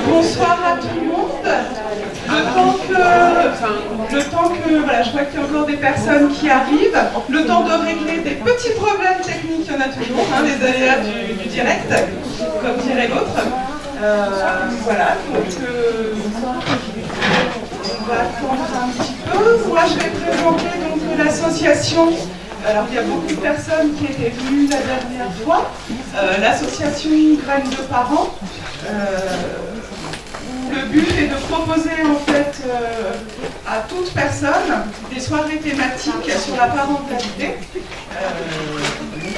Bonsoir à tout le monde. Le temps que voilà, je vois qu'il y a encore des personnes qui arrivent, le temps de régler des petits problèmes techniques, il y en a toujours, hein, les aléas du direct, comme dirait l'autre. Voilà, donc on va attendre un petit peu. Moi, je vais présenter donc l'association. Alors, il y a beaucoup de personnes qui étaient venues la dernière fois. L'association Graines de Parents. Le but est de proposer en fait à toute personne des soirées thématiques sur la parentalité,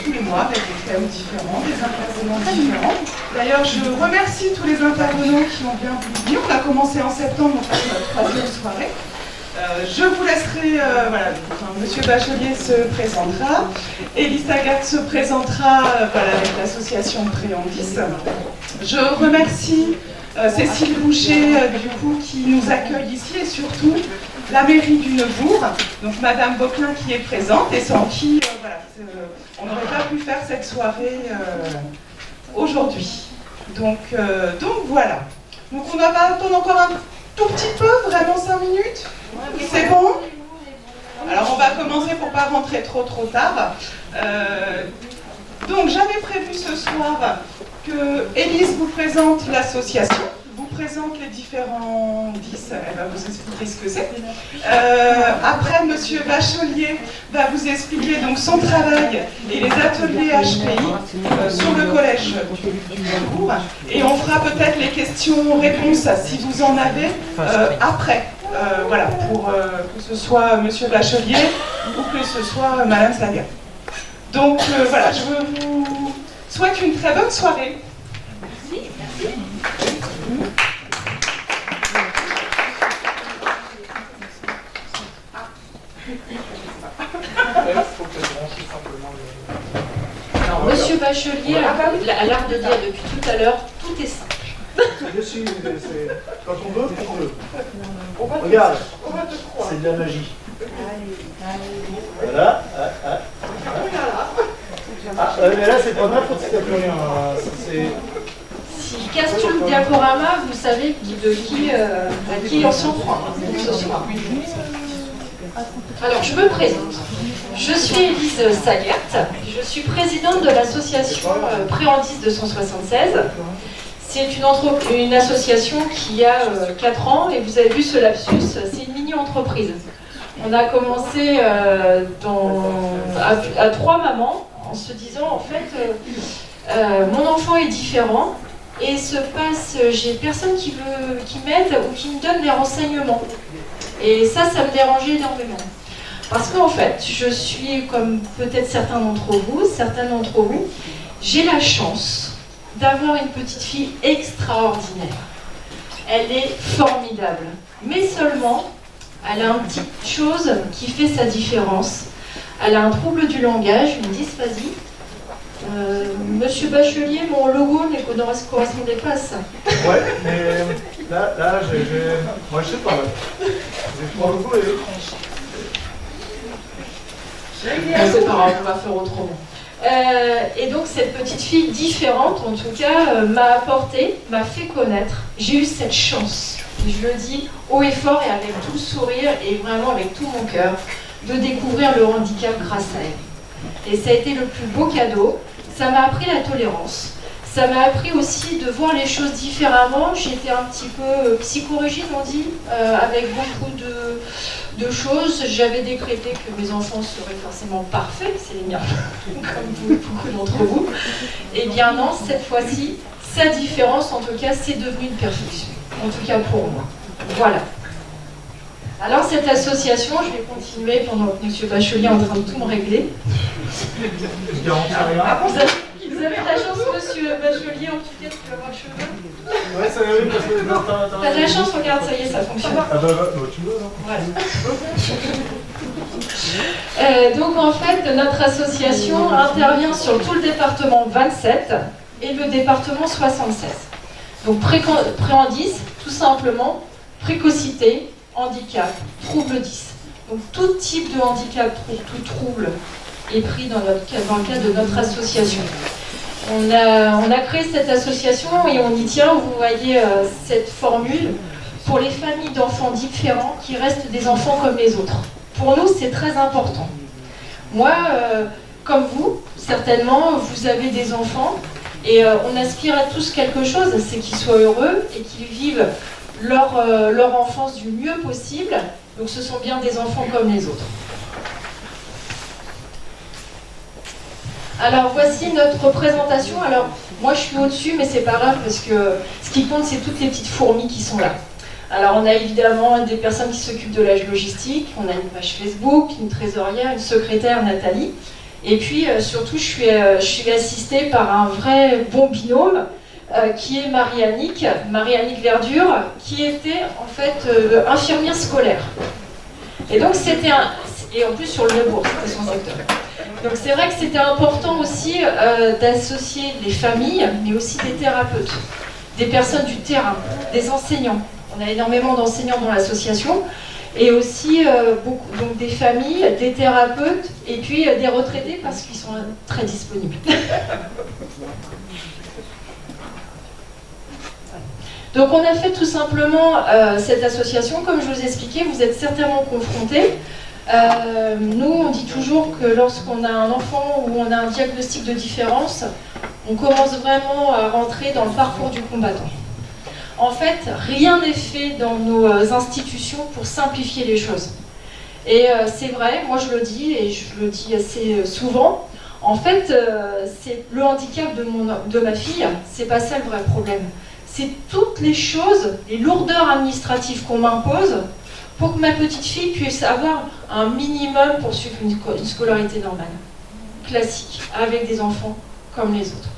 tous les mois avec des thèmes différents, des intervenants différents. D'ailleurs, je remercie tous les intervenants qui ont bien voulu venir. On a commencé en septembre, donc c'est notre troisième soirée. Je vous laisserai, Monsieur Bachelier se présentera, Élise Agathe se présentera avec l'association Préandis. Je remercie Cécile Boucher, qui nous accueille ici, et surtout la mairie du Neubourg, donc Madame Bocquin qui est présente, et sans qui on n'aurait pas pu faire cette soirée aujourd'hui. Donc voilà. Donc on va attendre encore un tout petit peu, vraiment 5 minutes. C'est bon? Alors on va commencer pour ne pas rentrer trop tard. Donc j'avais prévu ce soir que Élise vous présente l'association, vous présente les différents 10, elle va vous expliquer ce que c'est. Après, Monsieur Bachelier va vous expliquer donc son travail et les ateliers HPI sur le collège du Neubourg. Et on fera peut-être les questions-réponses, si vous en avez, après. Pour que ce soit Monsieur Bachelier ou que ce soit Madame Saga. Donc je vous souhaite une très bonne soirée. Merci. Alors, Monsieur Bachelier a l'art de dire depuis tout à l'heure, tout est simple. Quand on veut, on veut. Regarde, c'est de la magie. Voilà. Mais là, c'est pas ma faute si t'as plus rien. Si je casse tout le diaporama, vous savez à qui on s'en prend ce soir. Alors, je me présente. Je suis Élise Sagat. Je suis présidente de l'association Préandis 276. C'est une association qui a 4 ans, et vous avez vu ce lapsus, c'est une mini-entreprise. On a commencé à 3 mamans, en se disant, en fait, mon enfant est différent, et j'ai personne qui m'aide ou qui me donne des renseignements. Et ça me dérangeait énormément. Parce qu'en fait, je suis, comme peut-être certains d'entre vous, j'ai la chance d'avoir une petite fille extraordinaire. Elle est formidable. Mais seulement, elle a une petite chose qui fait sa différence. Elle a un trouble du langage, une dysphasie. Monsieur Bachelier, mon logo ne correspondait pas à ça. Ouais, mais là, moi je sais pas. Mon logo est c'est pas grave, on va faire autrement. Et donc cette petite fille différente, en tout cas, m'a fait connaître. J'ai eu cette chance, et je le dis haut et fort et avec tout le sourire et vraiment avec tout mon cœur, de découvrir le handicap grâce à elle. Et ça a été le plus beau cadeau. Ça m'a appris la tolérance. Ça m'a appris aussi de voir les choses différemment. J'étais un petit peu psychorigide, on dit, avec beaucoup de choses. J'avais décrété que mes enfants seraient forcément parfaits, c'est les miens, comme beaucoup d'entre vous. Eh bien non, cette fois-ci, sa différence, en tout cas, c'est devenu une perfection. En tout cas pour moi. Voilà. Alors cette association, je vais continuer pendant que M. Bachelier est en train de tout me régler. Vous avez la chance, monsieur Bachelier, en tout cas, de avoir le cheveu. Ouais, ça y est, parce que t'as de la chance, regarde, ça y est, ça fonctionne. Ah bah, tu veux, non? Voilà. Donc en fait, notre association intervient sur tout le département 27 et le département 76. Donc Préandis, tout simplement, précocité, handicap, trouble 10. Donc tout type de handicap, tout trouble est pris dans le cadre de notre association. On a créé cette association et on y tient, vous voyez cette formule, pour les familles d'enfants différents qui restent des enfants comme les autres. Pour nous, c'est très important. Moi, comme vous, certainement, vous avez des enfants et on aspire à tous quelque chose, c'est qu'ils soient heureux et qu'ils vivent leur enfance du mieux possible. Donc ce sont bien des enfants comme les autres. Alors voici notre présentation. Alors moi je suis au-dessus, mais c'est pas grave parce que ce qui compte c'est toutes les petites fourmis qui sont là. Alors on a évidemment des personnes qui s'occupent de la logistique, on a une page Facebook, une trésorière, une secrétaire, Nathalie. Et puis surtout je suis assistée par un vrai bon binôme qui est Marie-Annick Verdure, qui était en fait infirmière scolaire. Et donc et en plus sur le Neubourg, c'était son secteur. Donc c'est vrai que c'était important aussi d'associer les familles, mais aussi des thérapeutes, des personnes du terrain, des enseignants. On a énormément d'enseignants dans l'association, et aussi donc des familles, des thérapeutes, et puis des retraités parce qu'ils sont très disponibles. Donc on a fait tout simplement cette association, comme je vous ai expliqué, vous êtes certainement confrontés. Nous, on dit toujours que lorsqu'on a un enfant ou on a un diagnostic de différence, on commence vraiment à rentrer dans le parcours du combattant. En fait, rien n'est fait dans nos institutions pour simplifier les choses. Et c'est vrai, moi je le dis, et je le dis assez souvent, en fait, c'est le handicap de ma fille, c'est pas ça le vrai problème. C'est toutes les choses, les lourdeurs administratives qu'on m'impose pour que ma petite fille puisse avoir un minimum pour suivre une scolarité normale, classique, avec des enfants comme les autres.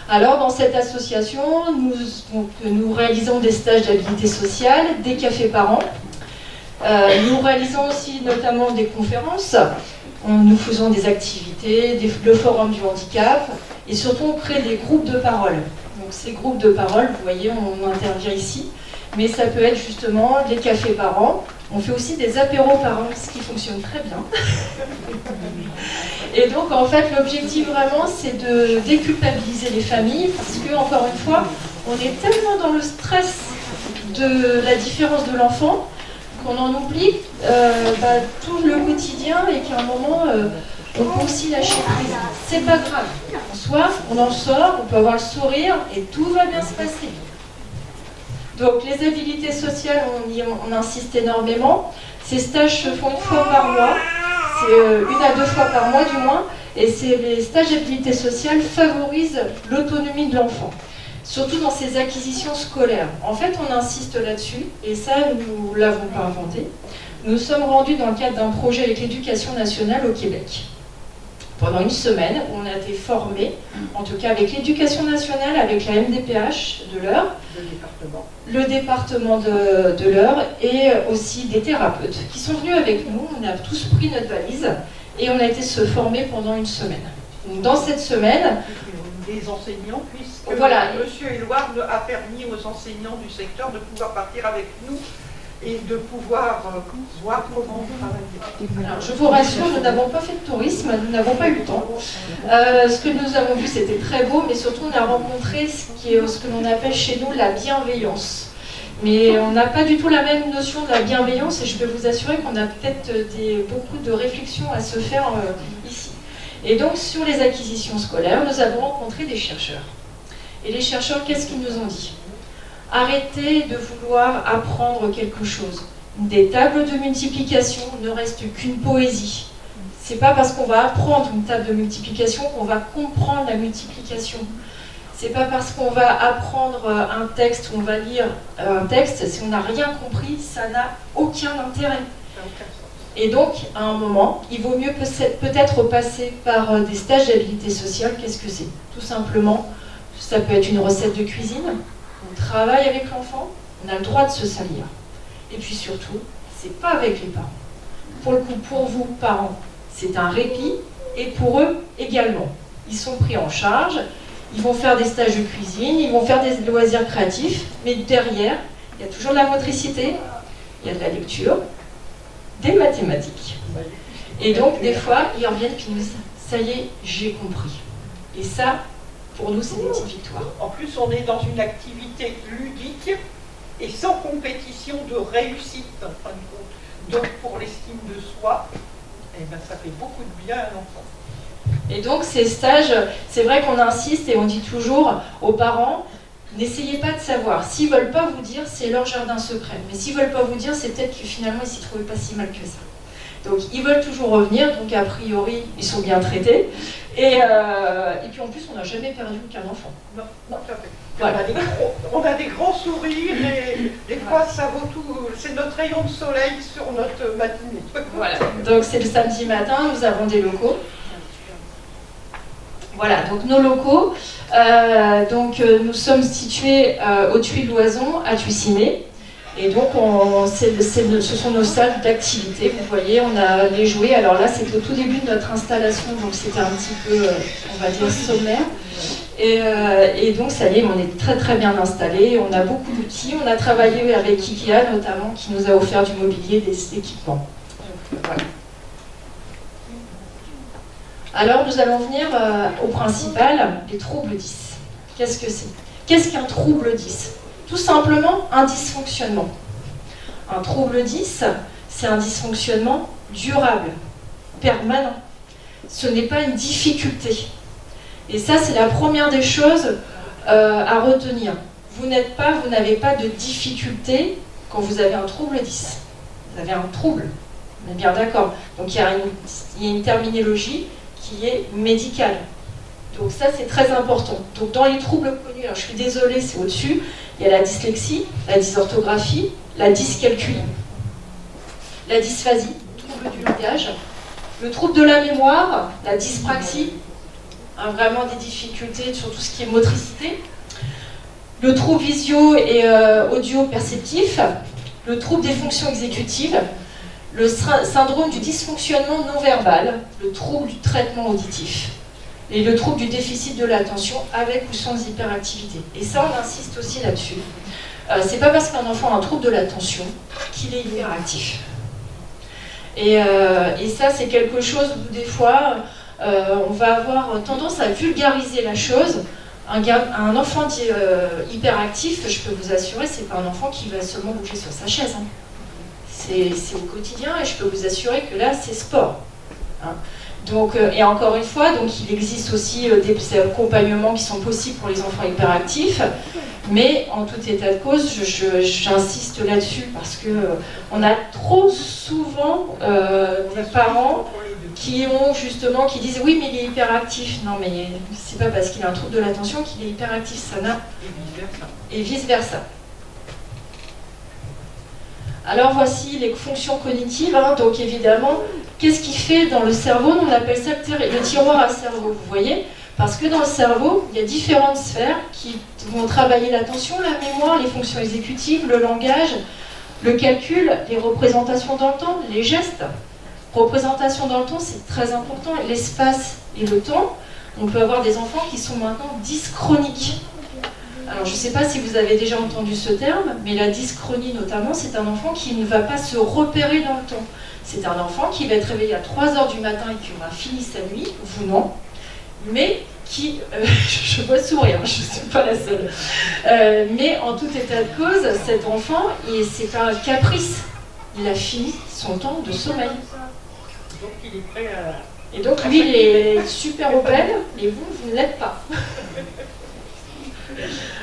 Alors, dans cette association, nous réalisons des stages d'habilité sociale, des cafés par an. Nous réalisons aussi notamment des conférences. Nous faisons des activités, le forum du handicap, et surtout on crée des groupes de parole. Donc ces groupes de parole, vous voyez, on intervient ici, mais ça peut être justement des cafés par an. On fait aussi des apéros par an, ce qui fonctionne très bien. Et donc en fait l'objectif vraiment c'est de déculpabiliser les familles parce que encore une fois on est tellement dans le stress de la différence de l'enfant qu'on en oublie tout le quotidien et qu'à un moment on peut aussi lâcher prise. C'est pas grave. En soi, on en sort, on peut avoir le sourire et tout va bien se passer. Donc les habilités sociales, on insiste énormément. Ces stages se font une fois par mois, c'est 1 à 2 fois par mois du moins, et les stages d'habilité sociale favorisent l'autonomie de l'enfant, surtout dans ses acquisitions scolaires. En fait, on insiste là-dessus, et ça, nous ne l'avons pas inventé. Nous sommes rendus dans le cadre d'un projet avec l'Éducation nationale au Québec. Pendant une semaine, on a été formés, en tout cas avec l'Éducation nationale, avec la MDPH de l'Eure, le département de l'Eure, et aussi des thérapeutes qui sont venus avec nous. On a tous pris notre valise et on a été se former pendant une semaine. Donc, dans cette semaine, des enseignants, puisque voilà. M. Éluard a permis aux enseignants du secteur de pouvoir partir avec nous et de pouvoir voir comment travailler. Alors, je vous rassure, nous n'avons pas fait de tourisme, nous n'avons pas eu le temps. Ce que nous avons vu, c'était très beau, mais surtout on a rencontré ce que l'on appelle chez nous la bienveillance. Mais on n'a pas du tout la même notion de la bienveillance et je peux vous assurer qu'on a peut-être beaucoup de réflexions à se faire ici. Et donc sur les acquisitions scolaires, nous avons rencontré des chercheurs. Et les chercheurs, qu'est-ce qu'ils nous ont dit ? Arrêtez de vouloir apprendre quelque chose. Des tables de multiplication ne restent qu'une poésie. C'est pas parce qu'on va apprendre une table de multiplication qu'on va comprendre la multiplication. C'est pas parce qu'on va apprendre un texte ou on va lire un texte, si on n'a rien compris, ça n'a aucun intérêt. Et donc, à un moment, il vaut mieux peut-être passer par des stages d'habilité sociale. Qu'est-ce que c'est ? Tout simplement, ça peut être une recette de cuisine. On travaille avec l'enfant, on a le droit de se salir. Et puis surtout, c'est pas avec les parents. Pour le coup, pour vous, parents, c'est un répit, et pour eux également. Ils sont pris en charge, ils vont faire des stages de cuisine, ils vont faire des loisirs créatifs, mais derrière, il y a toujours de la motricité, il y a de la lecture, des mathématiques. Et donc, des fois, ils reviennent et nous disent « ça y est, j'ai compris ». Et ça, pour nous, c'est des petites victoires. En plus, on est dans une activité ludique et sans compétition de réussite, en fin de compte. Donc, pour l'estime de soi, eh ben, ça fait beaucoup de bien à l'enfant. Et donc, ces stages, c'est vrai qu'on insiste et on dit toujours aux parents, n'essayez pas de savoir. S'ils ne veulent pas vous dire, c'est leur jardin secret. Mais s'ils ne veulent pas vous dire, c'est peut-être que finalement, ils ne s'y trouvaient pas si mal que ça. Donc, ils veulent toujours revenir, donc a priori, ils sont bien traités. Et puis en plus, on n'a jamais perdu aucun enfant. Non, tout à fait. Voilà. On a des grands sourires et des fois, ça vaut tout. C'est notre rayon de soleil sur notre matinée. Voilà, donc c'est le samedi matin, nous avons des locaux. Voilà, donc nos locaux, nous sommes situés au Tuy-Loison, à Thuy-Simé. Et donc, ce sont nos salles d'activité. Vous voyez, on a les jouets. Alors là, c'est au tout début de notre installation, donc c'était un petit peu, on va dire, sommaire. Et donc, ça y est, on est très très bien installé. On a beaucoup d'outils. On a travaillé avec Ikea, notamment, qui nous a offert du mobilier, des équipements. Voilà. Alors, nous allons venir au principal, les troubles 10. Qu'est-ce que c'est? Qu'est-ce qu'un trouble 10? Tout simplement un dysfonctionnement. Un trouble 10, c'est un dysfonctionnement durable, permanent. Ce n'est pas une difficulté. Et ça, c'est la première des choses à retenir. Vous n'avez pas de difficulté quand vous avez un trouble 10. Vous avez un trouble, on est bien d'accord. Donc il y a une terminologie qui est médicale. Donc ça, c'est très important. Donc dans les troubles connus, alors je suis désolée, c'est au-dessus, il y a la dyslexie, la dysorthographie, la dyscalculie, la dysphasie, trouble du langage, le trouble de la mémoire, la dyspraxie, vraiment des difficultés sur tout ce qui est motricité, le trouble visio et audio-perceptif, le trouble des fonctions exécutives, le syndrome du dysfonctionnement non-verbal, le trouble du traitement auditif. Et le trouble du déficit de l'attention avec ou sans hyperactivité. Et ça, on insiste aussi là-dessus. C'est pas parce qu'un enfant a un trouble de l'attention qu'il est hyperactif. Et ça, c'est quelque chose où des fois, on va avoir tendance à vulgariser la chose. Un enfant hyperactif, je peux vous assurer, c'est pas un enfant qui va seulement bouger sur sa chaise. Hein. C'est au quotidien et je peux vous assurer que là, c'est sport. Hein. Donc, et encore une fois, donc, il existe aussi des accompagnements qui sont possibles pour les enfants hyperactifs, mais en tout état de cause, j'insiste là-dessus parce que on a trop souvent des parents qui disent oui mais il est hyperactif. Non mais c'est pas parce qu'il a un trouble de l'attention qu'il est hyperactif, ça n'a. Et vice versa. Alors voici les fonctions cognitives, hein. Donc évidemment, qu'est-ce qui fait dans le cerveau? On appelle ça le tiroir à cerveau, vous voyez? Parce que dans le cerveau, il y a différentes sphères qui vont travailler l'attention, la mémoire, les fonctions exécutives, le langage, le calcul, les représentations dans le temps, les gestes. Représentation dans le temps, c'est très important, l'espace et le temps. On peut avoir des enfants qui sont maintenant dyschroniques. Alors, je ne sais pas si vous avez déjà entendu ce terme, mais la dyschronie notamment, c'est un enfant qui ne va pas se repérer dans le temps. C'est un enfant qui va être réveillé à 3h du matin et qui aura fini sa nuit, vous non, mais qui, je vois sourire, je ne suis pas la seule, mais en tout état de cause, cet enfant, c'est pas un caprice, il a fini son temps de sommeil. Donc il est prêt à... Et donc lui, il est super open, et vous ne l'êtes pas.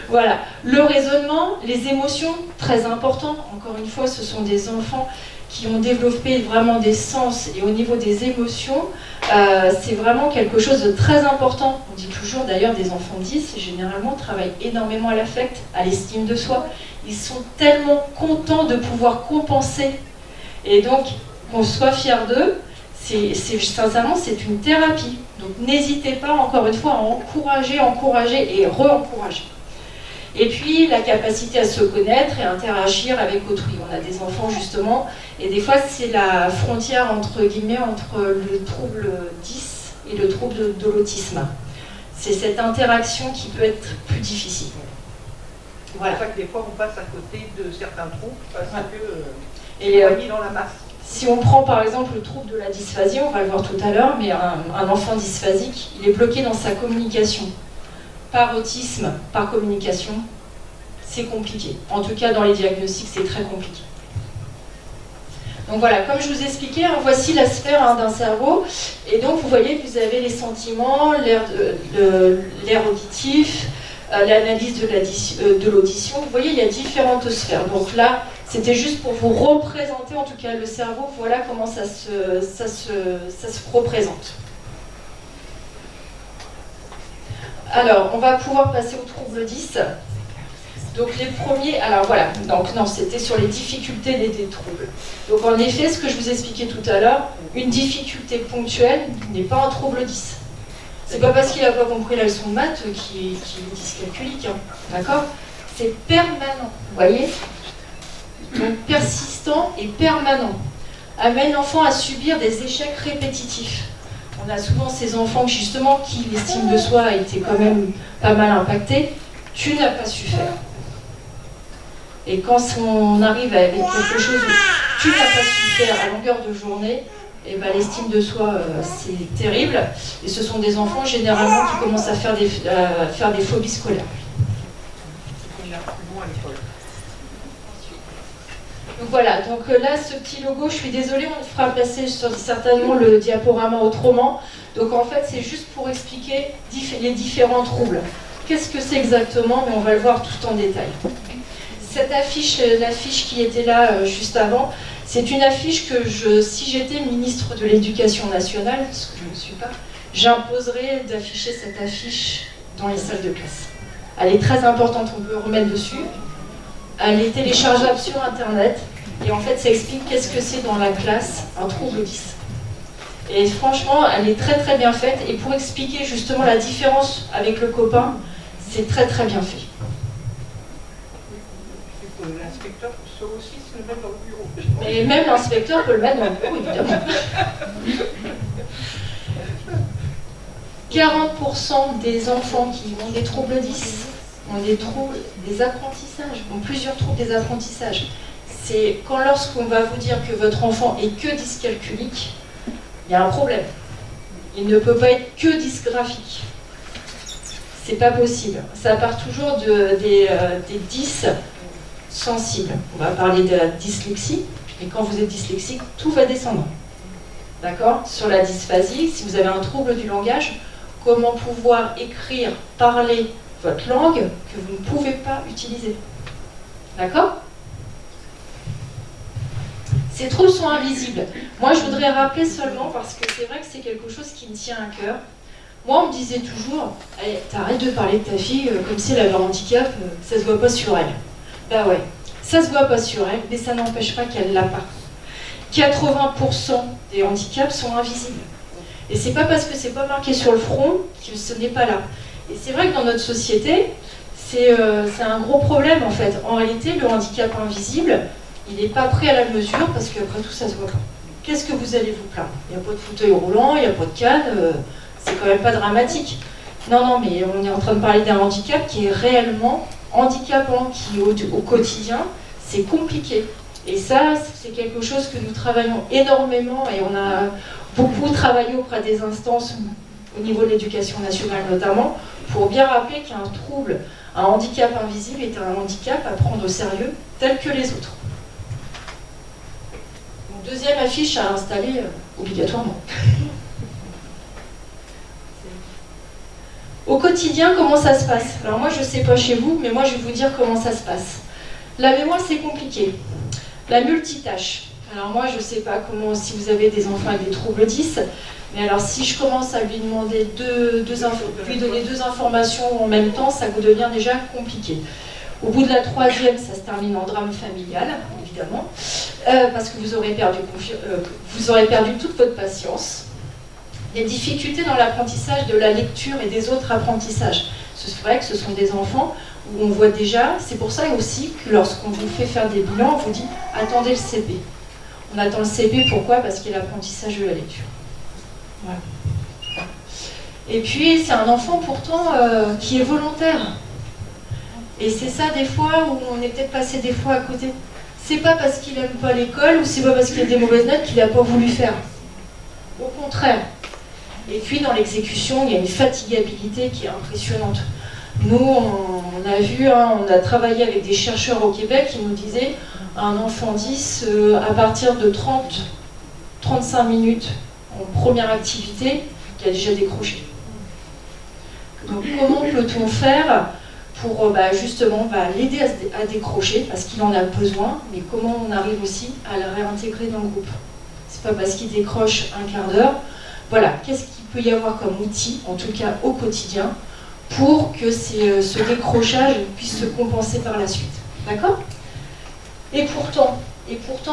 Voilà, le raisonnement, les émotions, très important. Encore une fois, ce sont des enfants qui ont développé vraiment des sens et au niveau des émotions, c'est vraiment quelque chose de très important. On dit toujours d'ailleurs des enfants 10, généralement travaillent énormément à l'affect, à l'estime de soi. Ils sont tellement contents de pouvoir compenser. Et donc, qu'on soit fiers d'eux, sincèrement, c'est une thérapie. Donc n'hésitez pas, encore une fois, à encourager et re-encourager. Et puis, la capacité à se connaître et interagir avec autrui. On a des enfants, justement, et des fois, c'est la frontière, entre guillemets, entre le trouble 10 et le trouble de l'autisme. C'est cette interaction qui peut être plus difficile. Voilà. C'est pour ça que des fois, on passe à côté de certains troubles, parce que et on est mis dans la masse. Si on prend par exemple le trouble de la dysphasie, on va le voir tout à l'heure, mais un enfant dysphasique, il est bloqué dans sa communication. Par autisme, par communication, c'est compliqué. En tout cas, dans les diagnostics, c'est très compliqué. Donc voilà, comme je vous expliquais, voici la sphère d'un cerveau. Et donc, vous voyez que vous avez les sentiments, l'air auditif, l'analyse de l'audition. Vous voyez, il y a différentes sphères. Donc là, c'était juste pour vous représenter, en tout cas, le cerveau. Voilà comment ça se représente. Alors, on va pouvoir passer au trouble 10. Donc les premiers, alors voilà, donc non, c'était sur les difficultés des troubles. Donc en effet, ce que je vous expliquais tout à l'heure, une difficulté ponctuelle n'est pas un trouble 10. C'est pas parce qu'il n'a pas compris la leçon de maths qu'il est dyscalculique, hein, d'accord? C'est permanent, vous voyez? Donc persistant et permanent. Amène l'enfant à subir des échecs répétitifs. On a souvent ces enfants justement qui l'estime de soi a été quand même pas mal impactée. Tu n'as pas su faire. Et quand on arrive avec quelque chose où tu n'as pas su faire à longueur de journée, et ben l'estime de soi, c'est terrible. Et ce sont des enfants généralement qui commencent à faire des phobies scolaires. Donc voilà, donc là, ce petit logo, je suis désolée, on fera passer certainement le diaporama autrement. Donc en fait, c'est juste pour expliquer les différents troubles. Qu'est-ce que c'est exactement? Mais on va le voir tout en détail. Cette affiche, l'affiche qui était là juste avant, c'est une affiche que si j'étais ministre de l'Éducation nationale, ce que je ne suis pas, j'imposerais d'afficher cette affiche dans les salles de classe. Elle est très importante, on peut remettre dessus. Elle est téléchargeable sur Internet. Et en fait, ça explique qu'est-ce que c'est dans la classe, un trouble 10. Et franchement, elle est très très bien faite. Et pour expliquer justement la différence avec le copain, c'est très très bien fait. L'inspecteur peut aussi se le mettre dans le bureau. Et même l'inspecteur peut le mettre dans le bureau, évidemment. 40% des enfants qui ont des troubles 10 ont des troubles des apprentissages, ont plusieurs troubles des apprentissages. C'est lorsqu'on va vous dire que votre enfant est que dyscalculique, il y a un problème. Il ne peut pas être que dysgraphique. C'est pas possible. Ça part toujours des 10 sensibles. On va parler de la dyslexie, et quand vous êtes dyslexique, tout va descendre. D'accord? Sur la dysphasie, si vous avez un trouble du langage, comment pouvoir écrire, parler votre langue que vous ne pouvez pas utiliser. D'accord? Ces troubles sont invisibles. Moi, je voudrais rappeler seulement, parce que c'est vrai que c'est quelque chose qui me tient à cœur. Moi, on me disait toujours, hey, t'arrêtes de parler de ta fille comme si elle avait un handicap, ça se voit pas sur elle. Bah ouais, ça se voit pas sur elle, mais ça n'empêche pas qu'elle l'a pas. 80% des handicaps sont invisibles. Et c'est pas parce que c'est pas marqué sur le front que ce n'est pas là. Et c'est vrai que dans notre société, c'est un gros problème en fait. En réalité, le handicap invisible, il n'est pas pris à la mesure parce qu'après tout, ça se voit pas. Qu'est-ce que vous allez vous plaindre? Il n'y a pas de fauteuil roulant, il n'y a pas de canne, c'est quand même pas dramatique. Non, non, mais on est en train de parler d'un handicap qui est réellement handicapant, qui au quotidien, c'est compliqué. Et ça, c'est quelque chose que nous travaillons énormément et on a beaucoup travaillé auprès des instances au niveau de l'éducation nationale notamment, pour bien rappeler qu'un trouble, un handicap invisible est un handicap à prendre au sérieux tel que les autres. Donc, deuxième affiche à installer obligatoirement. Au quotidien, comment ça se passe? Alors moi, je ne sais pas chez vous, mais moi, je vais vous dire comment ça se passe. La mémoire, c'est compliqué. La multitâche. Alors moi, je ne sais pas comment, si vous avez des enfants avec des troubles 10, mais alors si je commence à lui demander lui donner deux informations en même temps, ça vous devient déjà compliqué. Au bout de la troisième, ça se termine en drame familial, évidemment, parce que vous aurez perdu toute votre patience. Les difficultés dans l'apprentissage de la lecture et des autres apprentissages. C'est vrai que ce sont des enfants où on voit déjà, c'est pour ça aussi que lorsqu'on vous fait faire des bilans, on vous dit « attendez le CP ». On attend le CP, pourquoi? Parce qu'il y a l'apprentissage de la lecture. Voilà. Et puis, c'est un enfant pourtant qui est volontaire. Et c'est ça des fois où on est peut-être passé des fois à côté. c'est pas parce qu'il aime pas l'école ou c'est pas parce qu'il a des mauvaises notes qu'il n'a pas voulu faire. Au contraire. Et puis dans l'exécution, il y a une fatigabilité qui est impressionnante. Nous, on a vu, on a travaillé avec des chercheurs au Québec qui nous disaient un enfant 10, à partir de 30-35 minutes en première activité, qui a déjà décroché. Donc comment peut-on faire pour justement l'aider à décrocher, parce qu'il en a besoin, mais comment on arrive aussi à le réintégrer dans le groupe. C'est pas parce qu'il décroche un quart d'heure. Voilà, qu'est-ce qu'il peut y avoir comme outil, en tout cas au quotidien, pour que ce décrochage puisse se compenser par la suite. D'accord ? Et pourtant,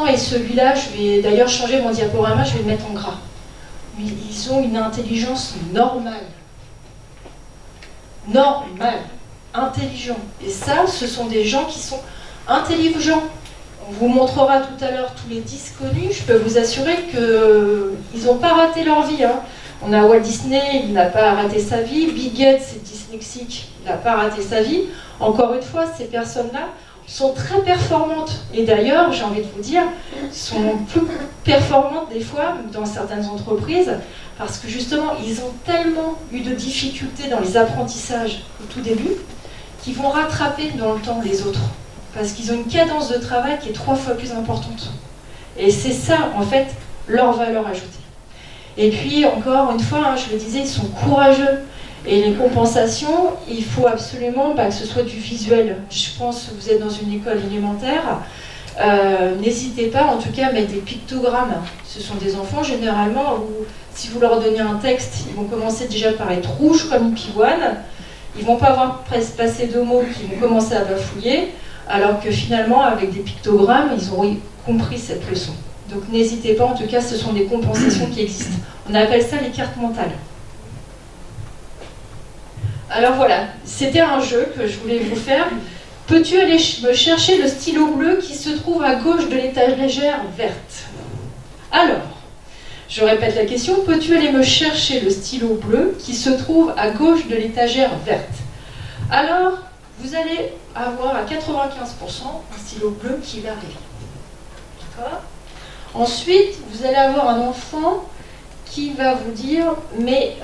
et celui-là, je vais d'ailleurs changer mon diaporama, je vais le mettre en gras. Ils ont une intelligence normale. Normale. Intelligent. Et ça, ce sont des gens qui sont intelligents. On vous montrera tout à l'heure tous les 10 connus. Je peux vous assurer qu'ils n'ont pas raté leur vie. Hein. On a Walt Disney, il n'a pas raté sa vie. Bill Gates, c'est dyslexique, il n'a pas raté sa vie. Encore une fois, ces personnes-là sont très performantes. Et d'ailleurs, j'ai envie de vous dire, sont plus performantes des fois dans certaines entreprises parce que justement, ils ont tellement eu de difficultés dans les apprentissages au tout début qu'ils vont rattraper dans le temps les autres. Parce qu'ils ont une cadence de travail qui est 3 fois plus importante. Et c'est ça, en fait, leur valeur ajoutée. Et puis, encore une fois, je le disais, ils sont courageux. Et les compensations, il faut absolument que ce soit du visuel. Je pense que vous êtes dans une école élémentaire. N'hésitez pas, en tout cas, à mettre des pictogrammes. Ce sont des enfants, généralement, où si vous leur donnez un texte, ils vont commencer déjà par être rouges comme une pivoine. Ils ne vont pas avoir passé 2 mots qui vont commencer à bafouiller. Alors que finalement, avec des pictogrammes, ils auraient compris cette leçon. Donc n'hésitez pas, en tout cas, ce sont des compensations qui existent. On appelle ça les cartes mentales. Alors voilà, c'était un jeu que je voulais vous faire. Peux-tu aller me chercher le stylo bleu qui se trouve à gauche de l'étagère verte? Alors, je répète la question, peux-tu aller me chercher le stylo bleu qui se trouve à gauche de l'étagère verte? Alors, vous allez avoir à 95% un stylo bleu qui va arriver. D'accord? Ensuite, vous allez avoir un enfant qui va vous dire « Mais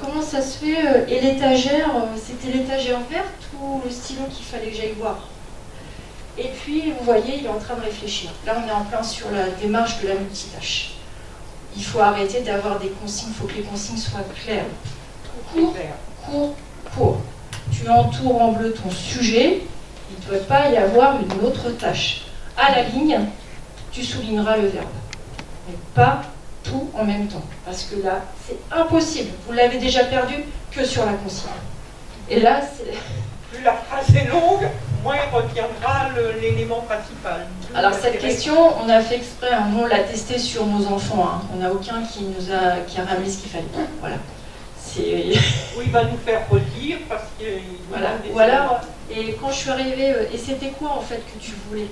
comment ça se fait et l'étagère, c'était l'étagère verte ou le stylo qu'il fallait que j'aille voir ?» Et puis, vous voyez, il est en train de réfléchir. Là, on est en plein sur la démarche de la multitâche. Il faut arrêter d'avoir des consignes, il faut que les consignes soient claires. Court, court, court. Tu entoures en bleu ton sujet, il ne doit pas y avoir une autre tâche. À la ligne, tu souligneras le verbe. Mais pas tout en même temps. Parce que là, c'est impossible. Vous l'avez déjà perdu que sur la consigne. Et là, c'est... Plus la phrase est longue, moins il retiendra l'élément principal. Alors cette question, on a fait exprès, nous on l'a testé sur nos enfants. On n'a aucun qui a ramené ce qu'il fallait. Voilà. Ou il va nous faire redire parce qu'il voilà. Ou alors, et quand je suis arrivée, et c'était quoi en fait que tu voulais?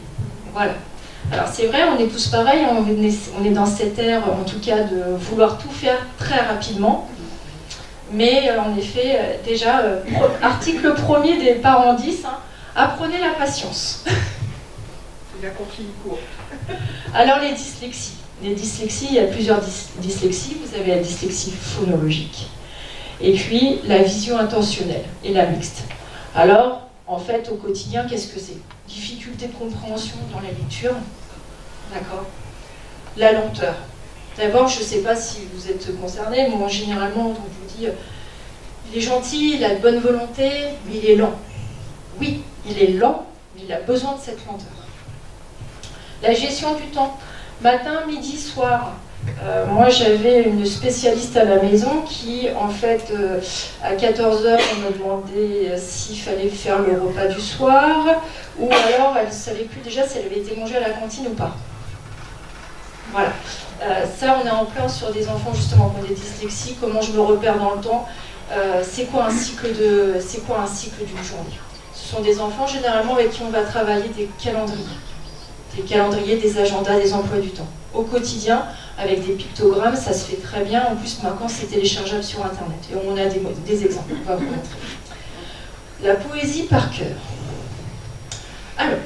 Voilà. Alors c'est vrai, on est tous pareils, on est dans cette ère en tout cas de vouloir tout faire très rapidement. Mais en effet, déjà, article 1er des parents 10, apprenez la patience. C'est la consigne courte. Alors les dyslexies. Les dyslexies, il y a plusieurs dyslexies. Vous avez la dyslexie phonologique. Et puis la vision intentionnelle et la mixte. Alors, en fait, au quotidien, qu'est-ce que c'est? Difficulté de compréhension dans la lecture. D'accord. La lenteur. D'abord, je ne sais pas si vous êtes concernés, moi généralement, on vous dit il est gentil, il a de bonne volonté, mais il est lent. Oui, il est lent, mais il a besoin de cette lenteur. La gestion du temps. Matin, midi, soir. Moi, j'avais une spécialiste à la maison qui, en fait, à 14h, on me demandait s'il fallait faire le repas du soir, ou alors elle ne savait plus déjà si elle avait été mangée à la cantine ou pas. Voilà. Ça, on est en plein sur des enfants, justement, qui ont des dyslexies. Comment je me repère dans le temps? C'est quoi un cycle d'une journée? Ce sont des enfants, généralement, avec qui on va travailler des calendriers, des agendas, des emplois du temps. Au quotidien, avec des pictogrammes, ça se fait très bien. En plus, maintenant, c'est téléchargeable sur Internet. Et on a des exemples, on va vous montrer. La poésie par cœur. Alors,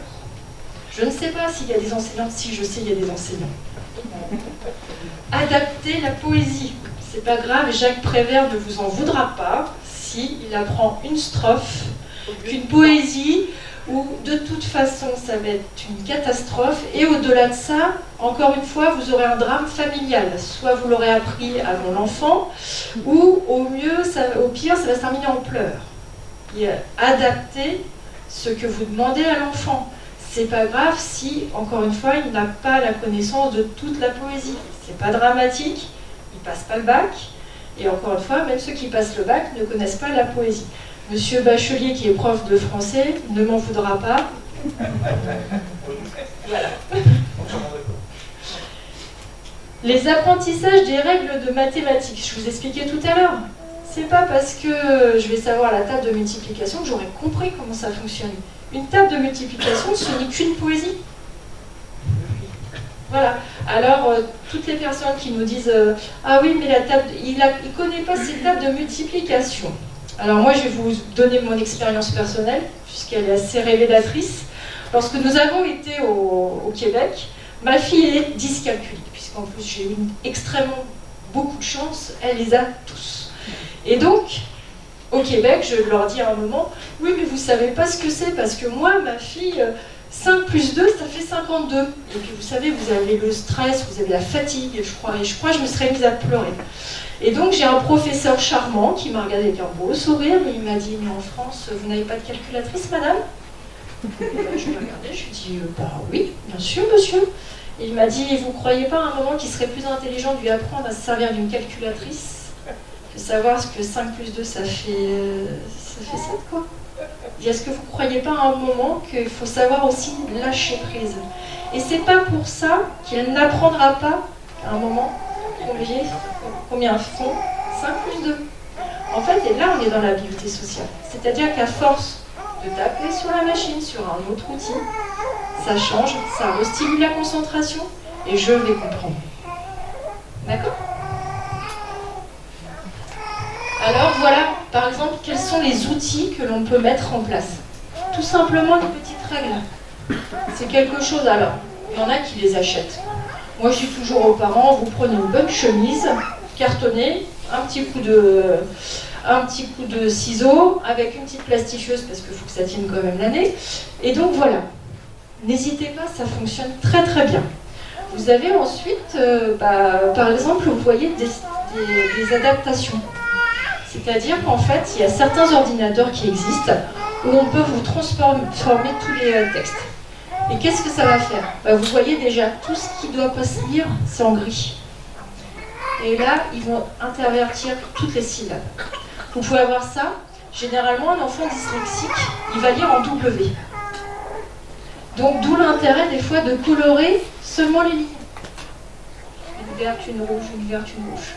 Je ne sais pas s'il y a des enseignants, si je sais, il y a des enseignants. Adapter la poésie. C'est pas grave, Jacques Prévert ne vous en voudra pas s'il apprend une strophe, qu'une poésie, où de toute façon ça va être une catastrophe, et au-delà de ça, encore une fois, vous aurez un drame familial. Soit vous l'aurez appris avant l'enfant, ou au mieux, au pire, ça va se terminer en pleurs. Et adapter ce que vous demandez à l'enfant. C'est pas grave si, encore une fois, il n'a pas la connaissance de toute la poésie. C'est pas dramatique, il passe pas le bac, et encore une fois, même ceux qui passent le bac ne connaissent pas la poésie. Monsieur Bachelier, qui est prof de français, ne m'en voudra pas. Voilà. Les apprentissages des règles de mathématiques, je vous expliquais tout à l'heure. C'est pas parce que je vais savoir la table de multiplication que j'aurai compris comment ça fonctionne. Une table de multiplication, ce n'est qu'une poésie. Voilà. Alors, toutes les personnes qui nous disent ah oui, mais la table, il ne connaît pas ces tables de multiplication. Alors moi, je vais vous donner mon expérience personnelle, puisqu'elle est assez révélatrice. Lorsque nous avons été au Québec, ma fille est dyscalculique, puisqu'en plus j'ai eu extrêmement beaucoup de chance, elle les a tous. Et donc, au Québec, je leur dis à un moment, oui, mais vous savez pas ce que c'est, parce que moi, ma fille, 5 plus 2, ça fait 52. Et puis vous savez, vous avez le stress, vous avez la fatigue, et je crois que je me serais mise à pleurer. Et donc j'ai un professeur charmant qui m'a regardé avec un beau sourire, et il m'a dit, mais en France, vous n'avez pas de calculatrice, madame? Je l'ai regardé, je lui ai dit, bah oui, bien sûr, monsieur. Et il m'a dit, vous ne croyez pas à un moment qu'il serait plus intelligent de lui apprendre à se servir d'une calculatrice que savoir ce que 5 plus 2, ça fait 7, quoi. Est-ce que vous ne croyez pas à un moment qu'il faut savoir aussi lâcher prise? Et c'est pas pour ça qu'elle n'apprendra pas à un moment combien font 5 plus 2. En fait, et là on est dans l'habileté sociale. C'est-à-dire qu'à force de taper sur la machine, sur un autre outil, ça change, ça restimule la concentration et je vais comprendre. D'accord? Alors voilà, par exemple, quels sont les outils que l'on peut mettre en place? Tout simplement une petite règle. C'est quelque chose, alors, il y en a qui les achètent. Moi je dis toujours aux parents, vous prenez une bonne chemise, cartonnée, un petit coup de ciseaux, avec une petite plastifieuse, parce qu'il faut que ça tienne quand même l'année. Et donc voilà, n'hésitez pas, ça fonctionne très très bien. Vous avez ensuite, par exemple, vous voyez des adaptations. C'est-à-dire qu'en fait, il y a certains ordinateurs qui existent où on peut vous transformer tous les textes. Et qu'est-ce que ça va faire? Vous voyez déjà, tout ce qui ne doit pas se lire, c'est en gris. Et là, ils vont intervertir toutes les syllabes. Vous pouvez avoir ça. Généralement, un enfant dyslexique, il va lire en W. Donc, d'où l'intérêt, des fois, de colorer seulement les lignes. Une verte, une rouge, une verte, une rouge.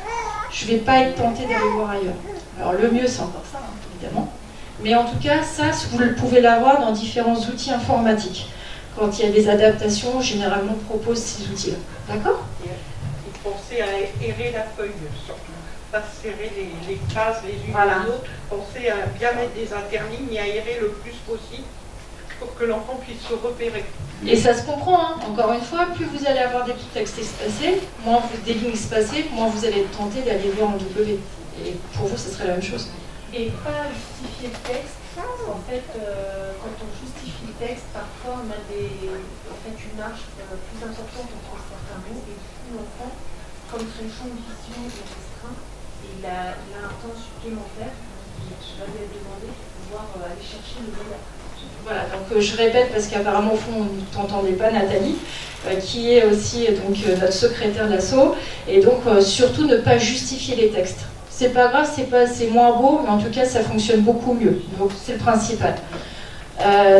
Je ne vais pas être tentée d'aller voir ailleurs. Alors, le mieux, c'est encore ça, hein, évidemment. Mais en tout cas, ça, vous pouvez l'avoir dans différents outils informatiques. Quand il y a des adaptations, généralement, on propose ces outils-là. D'accord? Et pensez à aérer la feuille, surtout. Pas serrer les cases les unes Voilà. les autres. Pensez à bien mettre des interlignes et aérer le plus possible pour que l'enfant puisse se repérer. Et ça se comprend, hein. Encore une fois, plus vous allez avoir des petits textes espacés, moins des lignes espacées, moins vous allez être tenté d'aller voir en W. Et pour vous, ce serait la même chose. Et pas justifier le texte. En fait, quand on justifie le texte, parfois on a une marge plus importante entre certains mots, et du coup l'enfant, comme son champ de vision est restreint, il a un temps supplémentaire qui va lui être demandé pour pouvoir aller chercher le meilleur. Voilà, donc je répète parce qu'apparemment au fond on ne t'entendait pas, Nathalie, qui est aussi donc, notre secrétaire de l'asso, et donc surtout ne pas justifier les textes. C'est pas grave, c'est moins beau, mais en tout cas ça fonctionne beaucoup mieux, donc c'est le principal.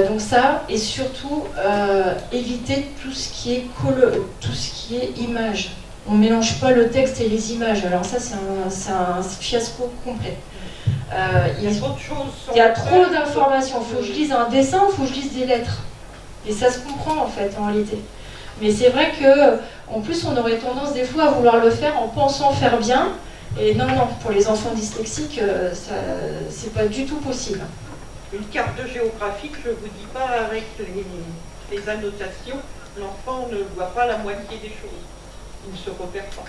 Donc ça, et surtout éviter tout ce qui est image. On ne mélange pas le texte et les images, alors ça c'est un fiasco complet. Il y a trop d'informations. Il faut que je lise un dessin, il faut que je lise des lettres. Et ça se comprend en fait en réalité. Mais c'est vrai que en plus on aurait tendance des fois à vouloir le faire en pensant faire bien. Et non, pour les enfants dyslexiques, c'est pas du tout possible. Une carte de géographie, je ne vous dis pas avec les annotations, l'enfant ne voit pas la moitié des choses. Il ne se repère pas.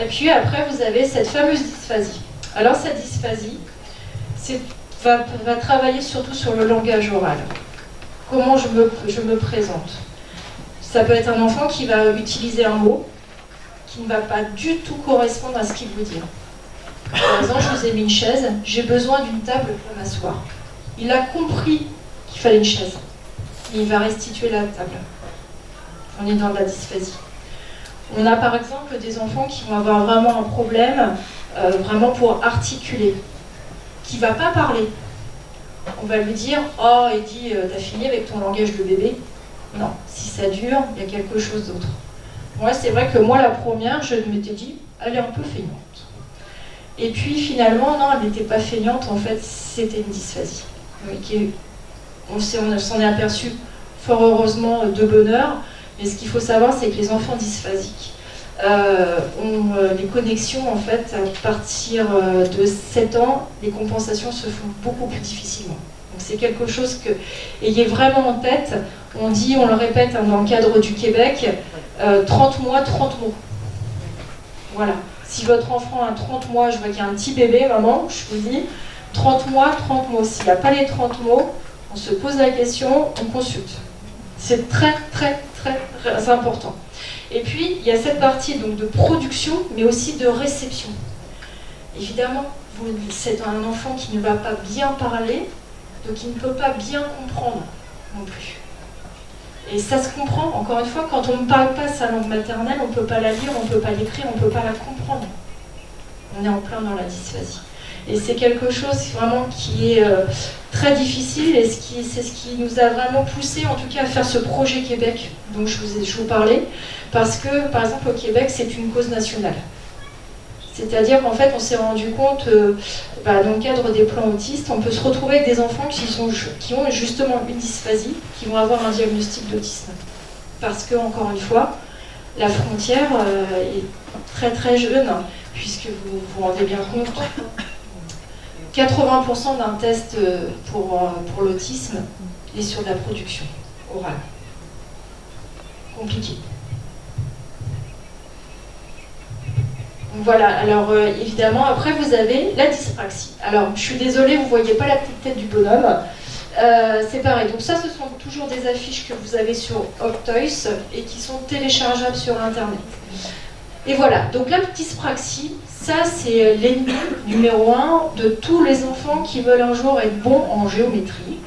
Et puis après, vous avez cette fameuse dysphasie. Alors cette dysphasie, va travailler surtout sur le langage oral. Comment je me présente. Ça peut être un enfant qui va utiliser un mot qui ne va pas du tout correspondre à ce qu'il veut dire. Par exemple, je vous ai mis une chaise, j'ai besoin d'une table pour m'asseoir. Il a compris qu'il fallait une chaise. Il va restituer la table. On est dans la dysphasie. On a par exemple des enfants qui vont avoir vraiment un problème, vraiment pour articuler, qui ne va pas parler. On va lui dire « Oh, Eddy, t'as fini avec ton langage de bébé ?» Non, si ça dure, il y a quelque chose d'autre. Moi, c'est vrai que moi, la première, je m'étais dit « Elle est un peu feignante ». Et puis finalement, non, elle n'était pas feignante, en fait, c'était une dysphasie. On s'en est aperçu fort heureusement de bonne heure, mais ce qu'il faut savoir, c'est que les enfants dysphasiques ont les connexions, en fait, à partir de 7 ans, les compensations se font beaucoup plus difficilement. Donc c'est quelque chose que, ayez vraiment en tête, on dit, on le répète dans le cadre du Québec, 30 mois, 30 mots. Voilà. Si votre enfant a 30 mois, je vois qu'il y a un petit bébé, maman, je vous dis, 30 mois, 30 mots. S'il n'y a pas les 30 mots, on se pose la question, on consulte. C'est très, très, très, très important. Et puis, il y a cette partie donc, de production, mais aussi de réception. Évidemment, c'est un enfant qui ne va pas bien parler, donc il ne peut pas bien comprendre non plus. Et ça se comprend, encore une fois, quand on ne parle pas sa langue maternelle, on ne peut pas la lire, on ne peut pas l'écrire, on ne peut pas la comprendre. On est en plein dans la dysphasie. Et c'est quelque chose vraiment qui est très difficile et c'est ce qui nous a vraiment poussé en tout cas à faire ce projet Québec dont je vous parlais, parce que par exemple au Québec c'est une cause nationale. C'est-à-dire qu'en fait on s'est rendu compte, dans le cadre des plans autistes, on peut se retrouver avec des enfants qui ont justement une dysphasie, qui vont avoir un diagnostic d'autisme. Parce que, encore une fois, la frontière est très très jeune, puisque vous vous rendez bien compte, 80% d'un test pour l'autisme est sur de la production orale. Compliqué. Voilà, alors évidemment, après vous avez la dyspraxie. Alors, je suis désolée, vous ne voyez pas la petite tête du bonhomme. C'est pareil, donc ça, ce sont toujours des affiches que vous avez sur Octoys et qui sont téléchargeables sur Internet. Et voilà, donc la dyspraxie, ça c'est l'ennemi numéro 1 de tous les enfants qui veulent un jour être bons en géométrie,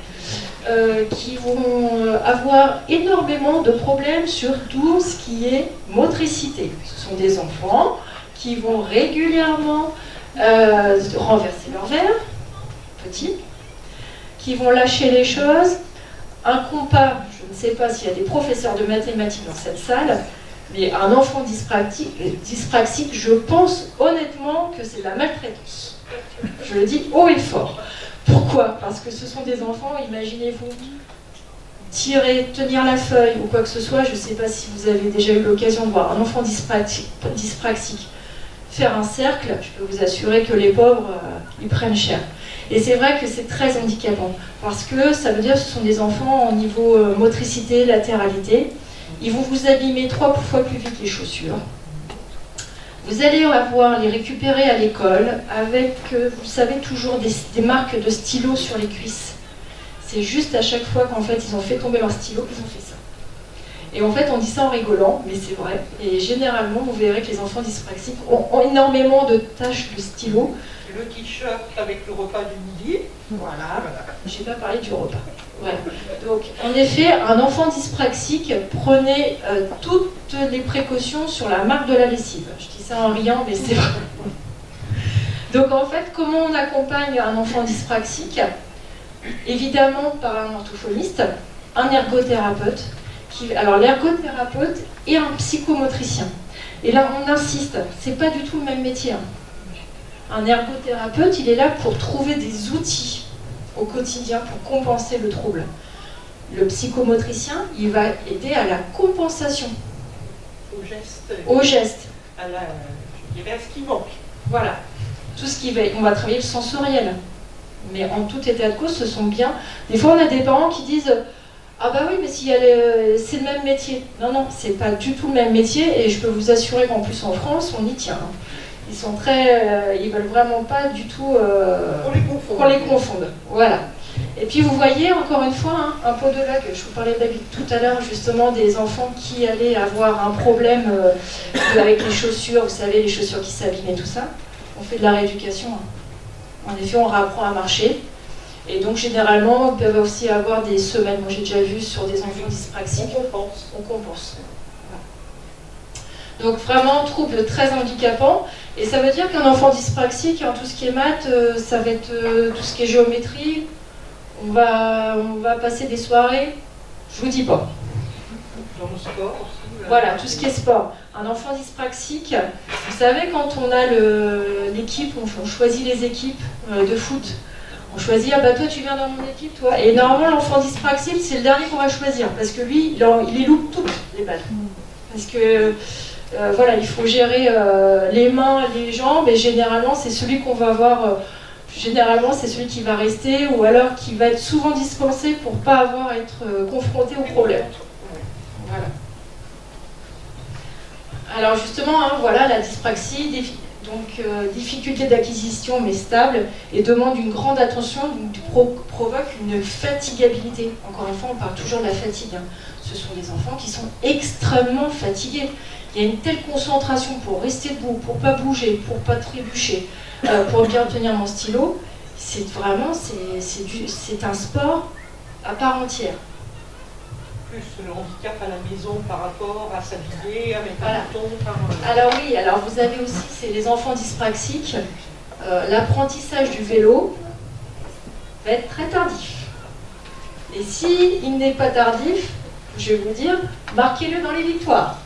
qui vont avoir énormément de problèmes sur tout ce qui est motricité. Ce sont des enfants qui vont régulièrement renverser leur verre, petit, qui vont lâcher les choses. Un compas, je ne sais pas s'il y a des professeurs de mathématiques dans cette salle, mais un enfant dyspraxique, je pense honnêtement que c'est de la maltraitance. Je le dis haut et fort. Pourquoi? Parce que ce sont des enfants, imaginez-vous, tenir la feuille ou quoi que ce soit, je ne sais pas si vous avez déjà eu l'occasion de voir un enfant dyspraxique faire un cercle, je peux vous assurer que les pauvres, ils prennent cher. Et c'est vrai que c'est très handicapant, parce que ça veut dire que ce sont des enfants au niveau motricité, latéralité. Ils vont vous abîmer 3 fois plus vite les chaussures. Vous allez les récupérer à l'école avec, vous savez, toujours des marques de stylos sur les cuisses. C'est juste à chaque fois qu'en fait ils ont fait tomber leur stylo qu'ils ont fait ça. Et en fait on dit ça en rigolant, mais c'est vrai. Et généralement vous verrez que les enfants dyspraxiques ont énormément de taches de stylo. Le t-shirt avec le repas du midi. Voilà, j'ai pas parlé du repas. Ouais. Donc, en effet, un enfant dyspraxique, prenez toutes les précautions sur la marque de la lessive. Je dis ça en riant, mais c'est vrai. Donc, en fait, comment on accompagne un enfant dyspraxique? Évidemment, par un orthophoniste, un ergothérapeute. Alors, l'ergothérapeute et un psychomotricien. Et là, on insiste, c'est pas du tout le même métier. Un ergothérapeute, il est là pour trouver des outils au quotidien pour compenser le trouble. Le psychomotricien, il va aider à la compensation. Au geste. Au geste. Je dirais à ce qui manque. Voilà. Tout ce qui va. On va travailler le sensoriel. Mais en tout état de cause, ce sont bien. Des fois, on a des parents qui disent ah bah oui, mais si c'est le même métier. Non, non, c'est pas du tout le même métier et je peux vous assurer qu'en plus en France, on y tient. Ils sont ils veulent vraiment pas du tout qu'on les confonde. Voilà. Et puis vous voyez, encore une fois, hein, un podologue, je vous parlais tout à l'heure justement des enfants qui allaient avoir un problème avec les chaussures, vous savez, les chaussures qui s'abîment et tout ça. On fait de la rééducation. Hein. En effet, on réapprend à marcher. Et donc généralement, ils peuvent aussi avoir des semaines, moi j'ai déjà vu sur des enfants dyspraxiques. On compense. Voilà. Donc vraiment, trouble très handicapant. Et ça veut dire qu'un enfant dyspraxique, hein, tout ce qui est maths, ça va être tout ce qui est géométrie, on va passer des soirées, je vous dis pas. Dans le sport aussi. Voilà, tout ce qui est sport. Un enfant dyspraxique, vous savez, quand on a l'équipe, on choisit les équipes de foot. On choisit, ah bah toi tu viens dans mon équipe, toi. Et normalement, l'enfant dyspraxique, c'est le dernier qu'on va choisir, parce que lui, il les loupe toutes les balles. Parce que, voilà, il faut gérer les mains, les jambes, et généralement, c'est celui qu'on va avoir, généralement, c'est celui qui va rester, ou alors qui va être souvent dispensé pour pas avoir à être confronté au problème. Voilà. Alors justement, hein, voilà, la dyspraxie, donc difficulté d'acquisition mais stable et demande une grande attention, donc provoque une fatigabilité. Encore une fois, on parle toujours de la fatigue. Hein. Ce sont des enfants qui sont extrêmement fatigués. Il y a une telle concentration pour rester debout, pour pas bouger, pour pas trébucher, pour bien tenir mon stylo. C'est vraiment, c'est un sport à part entière. Plus le handicap à la maison par rapport à s'habiller avec Voilà. un bouton. Alors oui, alors vous avez aussi, c'est les enfants dyspraxiques, l'apprentissage du vélo va être très tardif. Et s'il n'est pas tardif, je vais vous dire, marquez-le dans les victoires.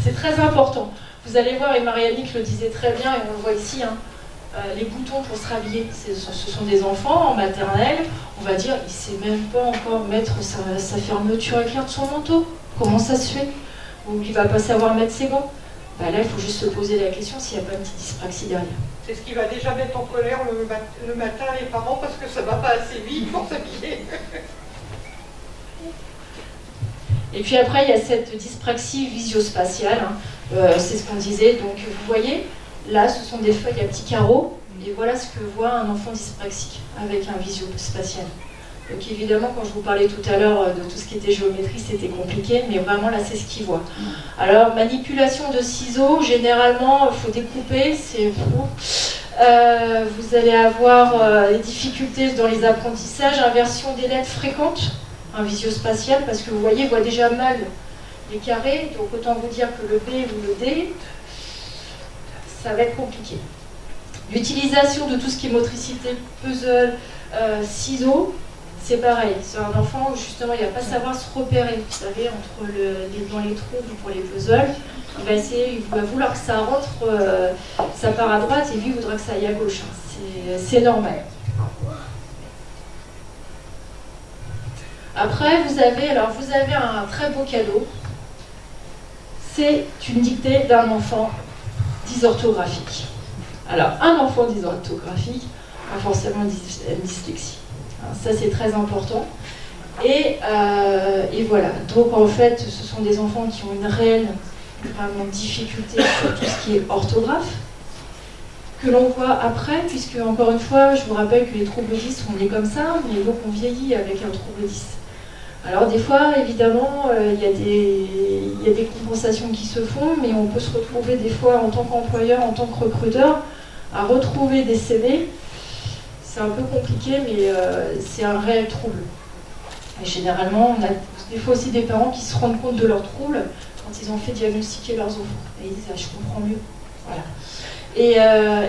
C'est très important. Vous allez voir, et Marie-Annick le disait très bien, et on le voit ici, hein, les boutons pour se rhabiller, ce sont des enfants en maternelle, on va dire, il ne sait même pas encore mettre sa fermeture éclair de son manteau. Comment ça se fait? Ou il ne va pas savoir mettre ses gants. Bah là, il faut juste se poser la question s'il n'y a pas une petite dyspraxie derrière. C'est ce qui va déjà mettre en colère le matin les parents parce que ça ne va pas assez vite pour s'habiller. Et puis après, il y a cette dyspraxie visio-spatiale, hein. C'est ce qu'on disait. Donc vous voyez, là, ce sont des feuilles à petits carreaux, et voilà ce que voit un enfant dyspraxique avec un visio-spatial. Donc évidemment, quand je vous parlais tout à l'heure de tout ce qui était géométrie, c'était compliqué, mais vraiment là, c'est ce qu'il voit. Alors, manipulation de ciseaux, généralement, il faut découper, c'est fou. Vous allez avoir des difficultés dans les apprentissages, inversion des lettres fréquentes, un visio-spatial, parce que vous voyez, il voit déjà mal les carrés, donc autant vous dire que le B ou le D, ça va être compliqué. L'utilisation de tout ce qui est motricité, puzzle, ciseaux, c'est pareil. C'est un enfant où justement il ne va pas savoir se repérer. Vous savez, dans les trous pour les puzzles, il va vouloir que ça rentre, ça part à droite, et lui il voudra que ça aille à gauche. C'est normal. Après, vous avez un très beau cadeau. C'est une dictée d'un enfant dysorthographique. Alors, un enfant dysorthographique a forcément une dyslexie. Alors, ça, c'est très important. Et voilà. Donc, en fait, ce sont des enfants qui ont une réelle vraiment difficulté sur tout ce qui est orthographe, que l'on voit après, puisque, encore une fois, je vous rappelle que les troubles 10 sont nés comme ça, mais donc on vieillit avec un trouble 10. Alors des fois, évidemment, il y a des compensations qui se font, mais on peut se retrouver des fois en tant qu'employeur, en tant que recruteur, à retrouver des CV. C'est un peu compliqué, mais c'est un réel trouble. Et généralement, on a des fois aussi des parents qui se rendent compte de leurs troubles quand ils ont fait diagnostiquer leurs enfants. Et ils disent, ah, je comprends mieux. Voilà.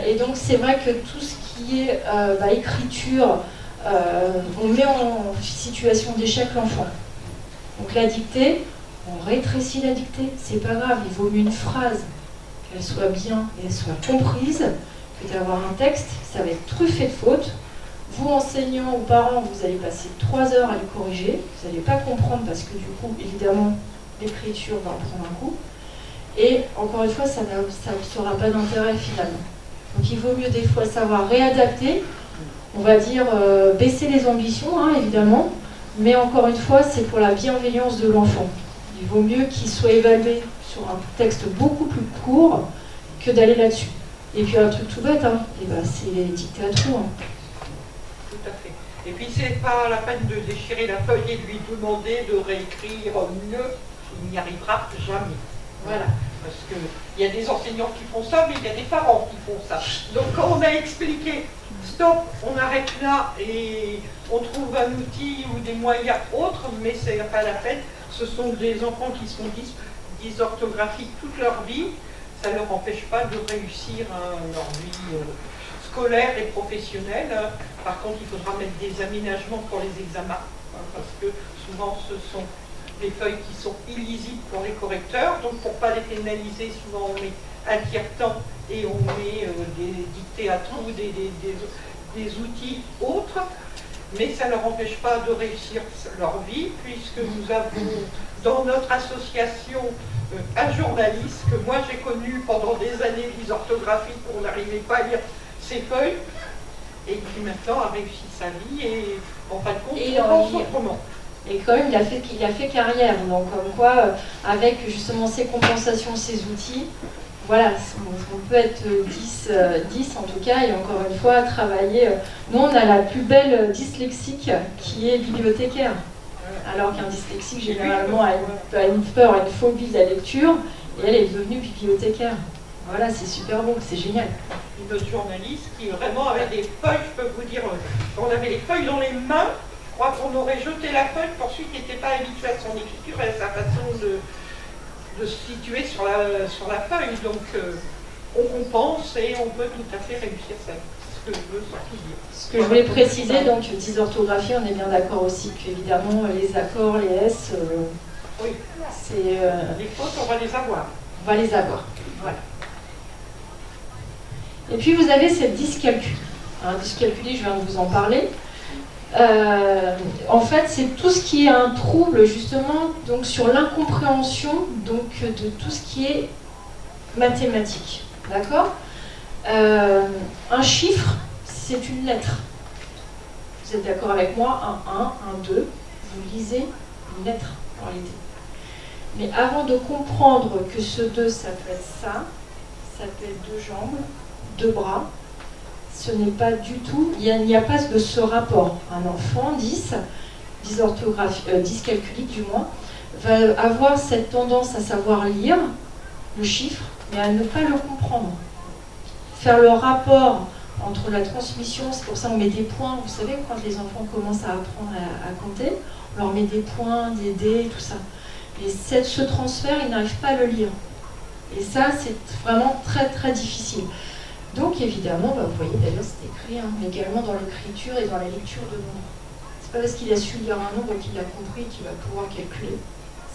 Et donc c'est vrai que tout ce qui est écriture, on met en situation d'échec l'enfant. Donc la dictée, on rétrécit la dictée, c'est pas grave, il vaut mieux une phrase, qu'elle soit bien et elle soit comprise, que d'avoir un texte, ça va être truffé de fautes. Vous, enseignants ou parents, vous allez passer 3 heures à le corriger, vous n'allez pas comprendre parce que du coup, évidemment, l'écriture va en prendre un coup. Et encore une fois, ça ne sera pas d'intérêt finalement. Donc il vaut mieux des fois savoir réadapter, on va dire baisser les ambitions, hein, évidemment, mais encore une fois, c'est pour la bienveillance de l'enfant. Il vaut mieux qu'il soit évalué sur un texte beaucoup plus court que d'aller là-dessus. Et puis un truc tout bête, hein, et ben, c'est les dictées à trous. Hein. Tout à fait. Et puis c'est pas la peine de déchirer la feuille et de lui demander de réécrire mieux, il n'y arrivera jamais. Voilà. Parce qu'il y a des enseignants qui font ça, mais il y a des parents qui font ça. Donc quand on a expliqué, stop, on arrête là et on trouve un outil ou des moyens autres, mais c'est pas la peine. Ce sont des enfants qui sont dysorthographiques toute leur vie. Ça ne leur empêche pas de réussir leur vie scolaire et professionnelle. Par contre, il faudra mettre des aménagements pour les examens, parce que souvent ce sont des feuilles qui sont illisibles pour les correcteurs. Donc pour ne pas les pénaliser, souvent on met un tiers-temps et on met des dictées à trous, des outils autres. Mais ça ne leur empêche pas de réussir leur vie, puisque nous avons dans notre association un journaliste que moi j'ai connu pendant des années dysorthographique où on n'arrivait pas à lire ses feuilles, et qui maintenant a réussi sa vie et en fin de compte on pense autrement. Et quand même, il a fait carrière, donc comme quoi, avec justement ces compensations, ces outils, voilà, on peut être 10 en tout cas, et encore une fois, travailler. Nous, on a la plus belle dyslexique qui est bibliothécaire. Alors qu'un dyslexique, généralement, a une peur, a une phobie de la lecture, et elle est devenue bibliothécaire. Voilà, c'est super beau, c'est génial. Notre journaliste qui vraiment avait des feuilles, je peux vous dire, on avait les feuilles dans les mains, je crois qu'on aurait jeté la feuille pour celui qui n'était pas habitué à son écriture et à sa façon de se situer sur la feuille. Donc on compense et on peut tout à fait réussir ça. Ce que je veux surtout dire. Ce que je voulais préciser, donc dysorthographie, on est bien d'accord aussi qu'évidemment les accords, les S, oui. C'est... les fautes, on va les avoir. On va les avoir, voilà. Et puis vous avez cette dyscalculie. Dyscalculie, je viens de vous en parler. En fait, c'est tout ce qui est un trouble justement donc sur l'incompréhension donc de tout ce qui est mathématique. D'accord ? Un chiffre, c'est une lettre. Vous êtes d'accord avec moi ? Un 1, un 2, vous lisez une lettre en réalité. Mais avant de comprendre que ce 2, ça peut être ça peut être 2 jambes, 2 bras, ce n'est pas du tout, il n'y a pas de ce rapport. Un enfant 10, dyscalculique du moins, va avoir cette tendance à savoir lire le chiffre, mais à ne pas le comprendre. Faire le rapport entre la transmission, c'est pour ça qu'on met des points, vous savez, quand les enfants commencent à apprendre à compter, on leur met des points, des dés, tout ça. Et ce transfert, ils n'arrivent pas à le lire. Et ça, c'est vraiment très très difficile. Donc évidemment, vous voyez d'ailleurs c'est écrit, mais également dans l'écriture et dans la lecture de nombres. C'est pas parce qu'il a su lire un nombre qu'il a compris qu'il va pouvoir calculer.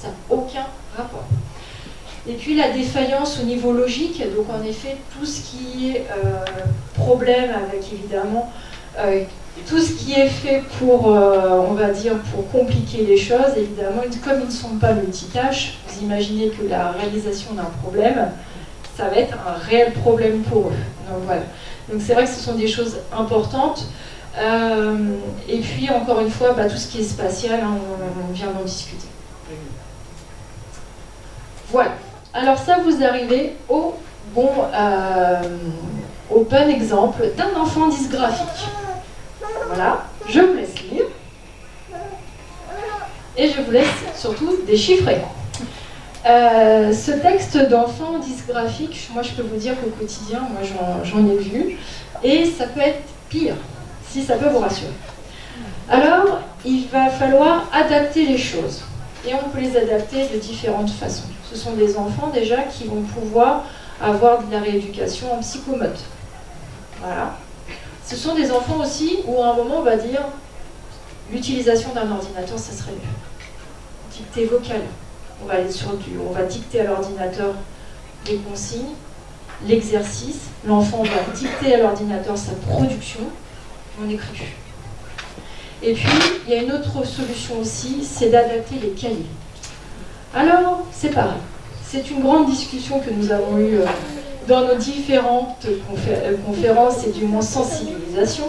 Ça n'a aucun rapport. Et puis la défaillance au niveau logique, donc en effet tout ce qui est problème avec évidemment tout ce qui est fait pour, on va dire, pour compliquer les choses, évidemment, comme ils ne sont pas multitâches, vous imaginez que la réalisation d'un problème, ça va être un réel problème pour eux. Donc voilà. Donc c'est vrai que ce sont des choses importantes. Et puis encore une fois, tout ce qui est spatial, on vient d'en discuter. Voilà. Alors ça, vous arrivez au bon exemple d'un enfant dysgraphique. Voilà, je vous laisse lire. Et je vous laisse surtout déchiffrer. Ce texte d'enfant dysgraphique, moi je peux vous dire qu'au quotidien, moi j'en ai vu, et ça peut être pire, si ça peut vous rassurer. Alors, il va falloir adapter les choses, et on peut les adapter de différentes façons. Ce sont des enfants déjà qui vont pouvoir avoir de la rééducation en psychomote. Voilà. Ce sont des enfants aussi où à un moment on va dire l'utilisation d'un ordinateur, ça serait mieux. Dictée vocale. On va dicter à l'ordinateur les consignes, l'exercice. L'enfant va dicter à l'ordinateur sa production. On n'écrit plus. Et puis, il y a une autre solution aussi, c'est d'adapter les cahiers. Alors, c'est pareil. C'est une grande discussion que nous avons eue dans nos différentes conférences et du moins sensibilisation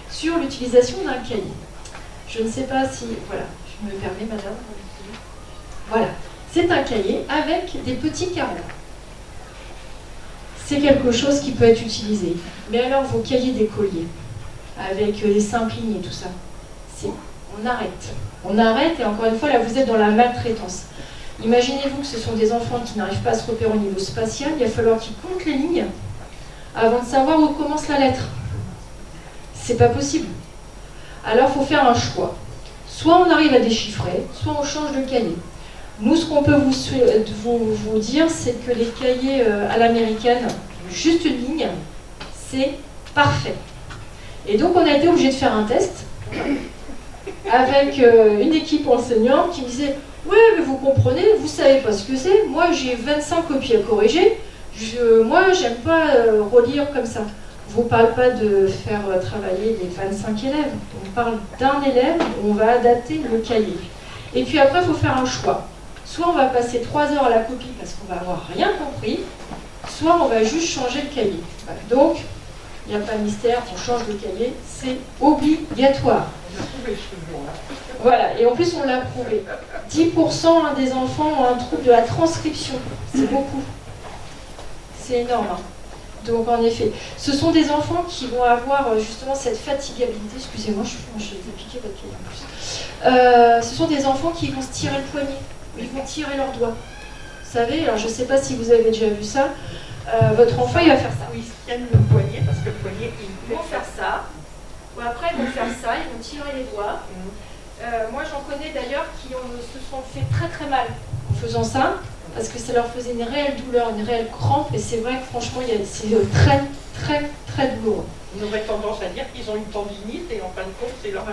sur l'utilisation d'un cahier. Je ne sais pas si... Voilà, je me permets, madame. Voilà, c'est un cahier avec des petits carreaux. C'est quelque chose qui peut être utilisé. Mais alors, vos cahiers d'écoliers, avec les simples lignes et tout ça, on arrête. On arrête, et encore une fois, là, vous êtes dans la maltraitance. Imaginez-vous que ce sont des enfants qui n'arrivent pas à se repérer au niveau spatial, il va falloir qu'ils comptent les lignes avant de savoir où commence la lettre. C'est pas possible. Alors, il faut faire un choix. Soit on arrive à déchiffrer, soit on change de cahier. Nous, ce qu'on peut vous dire, c'est que les cahiers à l'américaine, juste une ligne, c'est parfait. Et donc, on a été obligé de faire un test avec une équipe enseignante qui me disait « Ouais, mais vous comprenez, vous savez pas ce que c'est. Moi, j'ai 25 copies à corriger. Moi, j'aime pas relire comme ça. » Je ne vous parle pas de faire travailler les 25 élèves. On parle d'un élève où on va adapter le cahier. Et puis après, il faut faire un choix. Soit on va passer 3 heures à la copie parce qu'on va avoir rien compris, soit on va juste changer le cahier. Donc, il n'y a pas de mystère, on change le cahier, c'est obligatoire. Voilà, et en plus on l'a prouvé. 10% des enfants ont un trouble de la transcription. C'est beaucoup. C'est énorme. Hein. Donc en effet, ce sont des enfants qui vont avoir justement cette fatigabilité. Excusez-moi, je vais piquer votre cahier en plus. Ce sont des enfants qui vont se tirer le poignet. Ils vont tirer leurs doigts. Vous savez, alors je ne sais pas si vous avez déjà vu ça. Votre enfant, il va faire ça. Oui, ils se tiennent le poignet parce que le poignet, Ils vont faire ça. Ou après, ils vont faire ça. Ils vont tirer les doigts. Moi, j'en connais d'ailleurs qui se sont fait très très mal en faisant ça, parce que ça leur faisait une réelle douleur, une réelle crampe. Et c'est vrai que franchement, c'est très très très douloureux. On aurait tendance à dire qu'ils ont une tendinite et en fin de compte, c'est leur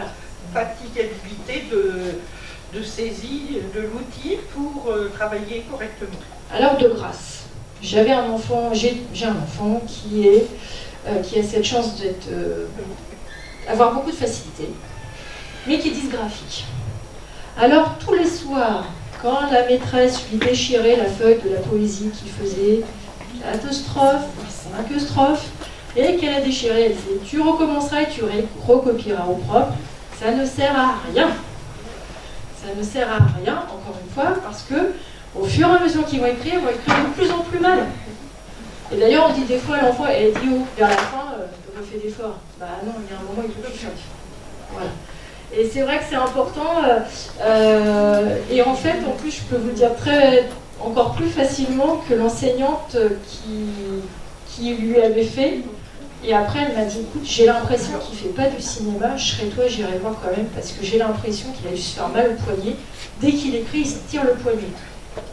fatigabilité de saisie de l'outil pour travailler correctement. Alors de grâce, j'ai un enfant qui a cette chance d'avoir beaucoup de facilité, mais qui est dysgraphique. Alors tous les soirs, quand la maîtresse lui déchirait la feuille de la poésie qu'il faisait, 4 strophes, 5 strophes, et qu'elle a déchiré, elle disait « Tu recommenceras et tu recopieras au propre, ça ne sert à rien. » Ça ne sert à rien, encore une fois, parce que au fur et à mesure qu'ils vont écrire, ils vont écrire de plus en plus mal. Et d'ailleurs, on dit des fois à l'enfant, elle dit vers la fin, refais d'efforts. Bah non, il y a un moment, il faut plus faire d'efforts. Voilà. Et c'est vrai que c'est important. Et en fait, en plus, je peux vous dire encore plus facilement que l'enseignante qui lui avait fait. Et après, elle m'a dit, écoute, j'ai l'impression qu'il ne fait pas du cinéma, je serais toi, j'irai voir quand même, parce que j'ai l'impression qu'il a dû se faire mal au poignet. Dès qu'il écrit, il se tire le poignet.